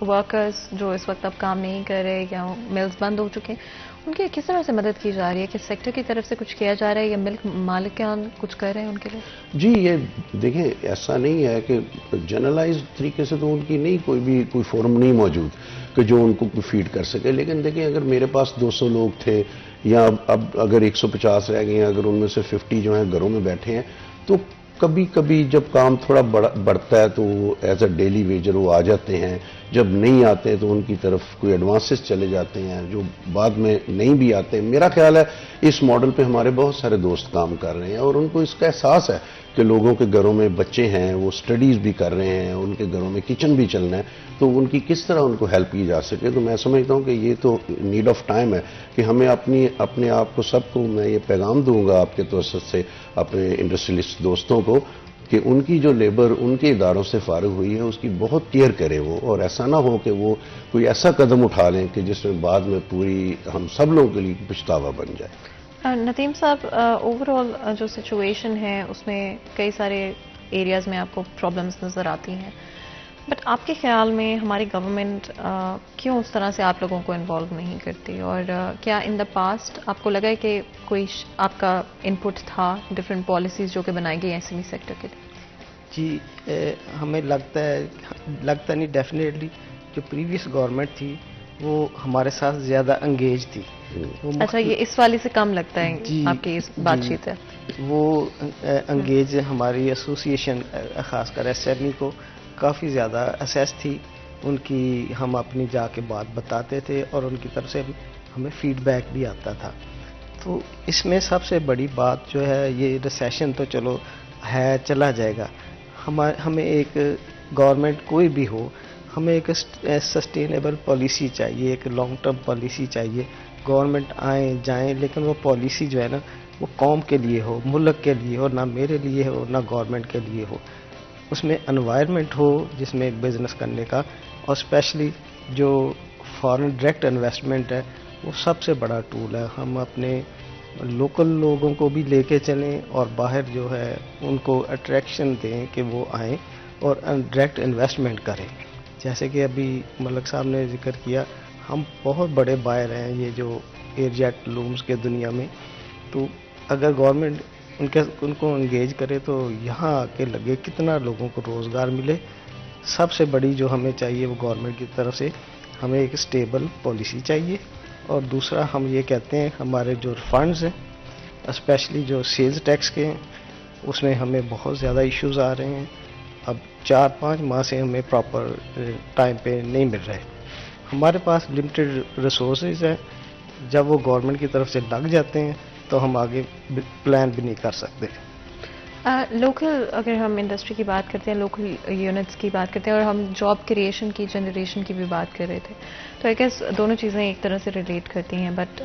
ورکرز جو اس وقت اب کام نہیں کر رہے یا ملز بند ہو چکے ہیں، ان کی کس طرح سے مدد کی جا رہی ہے؟ کس سیکٹر کی طرف سے کچھ کیا جا رہا ہے یا ملک مالکان کچھ کر رہے ہیں ان کے لیے؟ جی یہ دیکھیں ایسا نہیں ہے کہ جنرلائز طریقے سے تو ان کی نہیں کوئی فورم نہیں موجود کہ جو ان کو فیڈ کر سکے، لیکن دیکھیں اگر میرے پاس 200 لوگ تھے یا اب اگر 150 رہ گئے ہیں، اگر ان میں سے 50 جو ہیں گھروں میں بیٹھے ہیں، تو کبھی کبھی جب کام تھوڑا بڑھتا ہے تو وہ ایز اے ڈیلی ویجر وہ آ جاتے ہیں، جب نہیں آتے تو ان کی طرف کوئی ایڈوانسز چلے جاتے ہیں جو بعد میں نہیں بھی آتے۔ میرا خیال ہے اس ماڈل پہ ہمارے بہت سارے دوست کام کر رہے ہیں اور ان کو اس کا احساس ہے کہ لوگوں کے گھروں میں بچے ہیں، وہ سٹڈیز بھی کر رہے ہیں، ان کے گھروں میں کچن بھی چلنا ہے، تو ان کی کس طرح ان کو ہیلپ کی جا سکے۔ تو میں سمجھتا ہوں کہ یہ تو نیڈ آف ٹائم ہے کہ ہمیں اپنے آپ کو سب کو میں یہ پیغام دوں گا آپ کے توسط سے اپنے انڈسٹریلسٹ دوستوں کو کہ ان کی جو لیبر ان کے اداروں سے فارغ ہوئی ہے اس کی بہت کیئر کریں وہ، اور ایسا نہ ہو کہ وہ کوئی ایسا قدم اٹھا لیں کہ جس میں بعد میں پوری ہم سب لوگوں کے لیے پچھتاوا بن جائے۔ ندیم صاحب، اوور آل جو سچویشن ہے اس میں کئی سارے ایریاز میں آپ کو پرابلمز نظر آتی ہیں، بٹ آپ کے خیال میں ہماری گورنمنٹ کیوں اس طرح سے آپ لوگوں کو انوالو نہیں کرتی؟ اور کیا ان دا پاسٹ آپ کو لگا ہے کہ کوئی آپ کا انپٹ تھا ڈفرینٹ پالیسیز جو کہ بنائی گئی ایس ایم ای سیکٹر کے لیے؟ جی ہمیں لگتا نہیں، ڈیفینیٹلی جو پریویس گورنمنٹ تھی وہ ہمارے ساتھ زیادہ انگیج تھی۔ اچھا، یہ اس والی سے کم لگتا ہے جی آپ کی اس بات چیت ہے؟ وہ انگیج ہماری ایسوسیشن خاص کر ایس ایم ای کو کافی زیادہ اسیس تھی ان کی، ہم اپنی جا کے بات بتاتے تھے اور ان کی طرف سے ہمیں فیڈ بیک بھی آتا تھا۔ تو اس میں سب سے بڑی بات جو ہے یہ ریسیشن تو چلو ہے، چلا جائے گا، ہمیں ایک گورنمنٹ کوئی بھی ہو، ہمیں ایک سسٹینیبل پالیسی چاہیے، ایک لانگ ٹرم پالیسی چاہیے۔ گورنمنٹ آئیں جائیں لیکن وہ پالیسی جو ہے نا وہ قوم کے لیے ہو، ملک کے لیے ہو، نہ میرے لیے ہو نہ گورنمنٹ کے لیے ہو۔ اس میں انوائرمنٹ ہو جس میں بزنس کرنے کا، اور اسپیشلی جو فارن ڈائریکٹ انویسٹمنٹ ہے وہ سب سے بڑا ٹول ہے۔ ہم اپنے لوکل لوگوں کو بھی لے کے چلیں اور باہر جو ہے ان کو اٹریکشن دیں کہ وہ آئیں اور ڈائریکٹ انویسٹمنٹ کریں۔ جیسے کہ ابھی ملک صاحب نے ذکر کیا، ہم بہت بڑے بائر ہیں یہ جو ایئر جیٹ لومز کے دنیا میں، تو اگر گورنمنٹ ان کو انگیج کرے تو یہاں آ کے لگے کتنا لوگوں کو روزگار ملے۔ سب سے بڑی جو ہمیں چاہیے وہ گورنمنٹ کی طرف سے ہمیں ایک اسٹیبل پالیسی چاہیے، اور دوسرا ہم یہ کہتے ہیں ہمارے جو فنڈز ہیں اسپیشلی جو سیلز ٹیکس کے ہیں اس میں ہمیں بہت زیادہ ایشوز آ رہے ہیں، اب 4-5 ماہ سے ہمیں پراپر ٹائم پہ نہیں مل رہے۔ ہمارے پاس لمیٹڈ ریسورسز ہیں، جب وہ گورنمنٹ کی طرف سے لگ جاتے ہیں تو ہم آگے پلان بھی نہیں کر سکتے۔ لوکل اگر ہم انڈسٹری کی بات کرتے ہیں، لوکل یونٹس کی بات کرتے ہیں، اور ہم جاب کریشن کی جنریشن کی بھی بات کر رہے تھے، تو آئی گیس دونوں چیزیں ایک طرح سے ریلیٹ کرتی ہیں، بٹ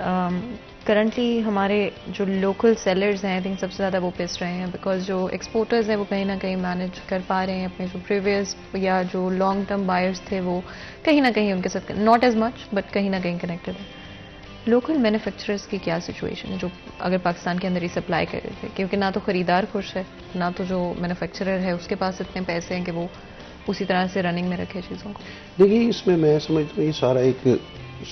کرنٹلی ہمارے جو لوکل سیلرز ہیں آئی تھنک سب سے زیادہ وہ پس رہے ہیں، بیکاز جو ایکسپورٹرز ہیں وہ کہیں نہ کہیں مینیج کر پا رہے ہیں اپنے جو پریویس یا جو لانگ ٹرم بائرز تھے وہ کہیں نہ کہیں ان کے ساتھ ناٹ ایز مچ بٹ کہیں نہ کہیں کنیکٹڈ ہے۔ لوکل مینوفیکچررز کی کیا سچویشن ہے جو اگر پاکستان کے اندر ہی سپلائی کر رہے تھے؟ کیونکہ نہ تو خریدار خوش ہے، نہ تو جو مینوفیکچرر ہے اس کے پاس اتنے پیسے ہیں کہ وہ اسی طرح سے رننگ میں رکھے چیزوں کو۔ دیکھیے اس میں میں سمجھتا ہوں یہ سارا ایک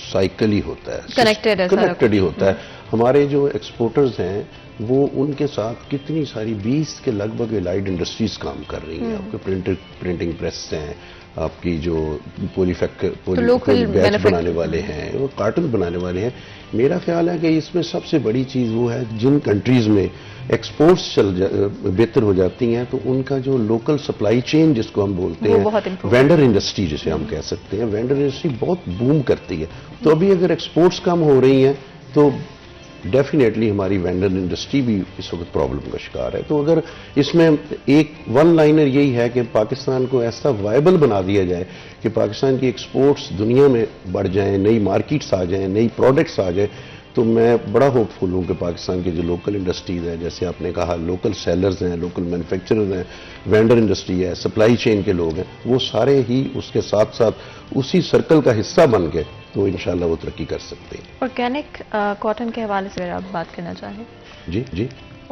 سائیکل ہی ہوتا ہے، کنیکٹڈ ہی ہوتا ہے۔ ہمارے جو ایکسپورٹرز ہیں وہ ان کے ساتھ کتنی ساری 20 کے لگ بھگ الائڈ انڈسٹریز کام کر رہی ہیں، آپ کے پرنٹنگ پریس ہیں، آپ کی جو پولی بیچ بنانے والے ہیں، وہ کارٹن بنانے والے ہیں۔ میرا خیال ہے کہ اس میں سب سے بڑی چیز وہ ہے جن کنٹریز میں ایکسپورٹس بہتر ہو جاتی ہیں تو ان کا جو لوکل سپلائی چین جس کو ہم بولتے ہیں، وینڈر انڈسٹری جسے ہم کہہ سکتے ہیں، وینڈر انڈسٹری بہت بوم کرتی ہے۔ تو ابھی اگر ایکسپورٹس کم ہو رہی ہیں تو ڈیفینیٹلی ہماری وینڈر انڈسٹری بھی اس وقت پرابلم کا شکار ہے۔ تو اگر اس میں ایک ون لائنر یہی ہے کہ پاکستان کو ایسا وائبل بنا دیا جائے کہ پاکستان کی ایکسپورٹس دنیا میں بڑھ جائیں، نئی مارکیٹس آ جائیں، نئی پروڈکٹس آ جائیں، تو میں بڑا ہوپ فل ہوں کہ پاکستان کی جو لوکل انڈسٹریز ہیں، جیسے آپ نے کہا لوکل سیلرز ہیں، لوکل مینوفیکچررز ہیں، وینڈر انڈسٹری ہے، سپلائی چین کے لوگ ہیں، وہ سارے ہی اس کے ساتھ ساتھ اسی سرکل کا حصہ بن کے تو انشاءاللہ وہ ترقی کر سکتے ہیں۔ آرگینک کاٹن کے حوالے سے اگر آپ بات کرنا چاہیں۔ جی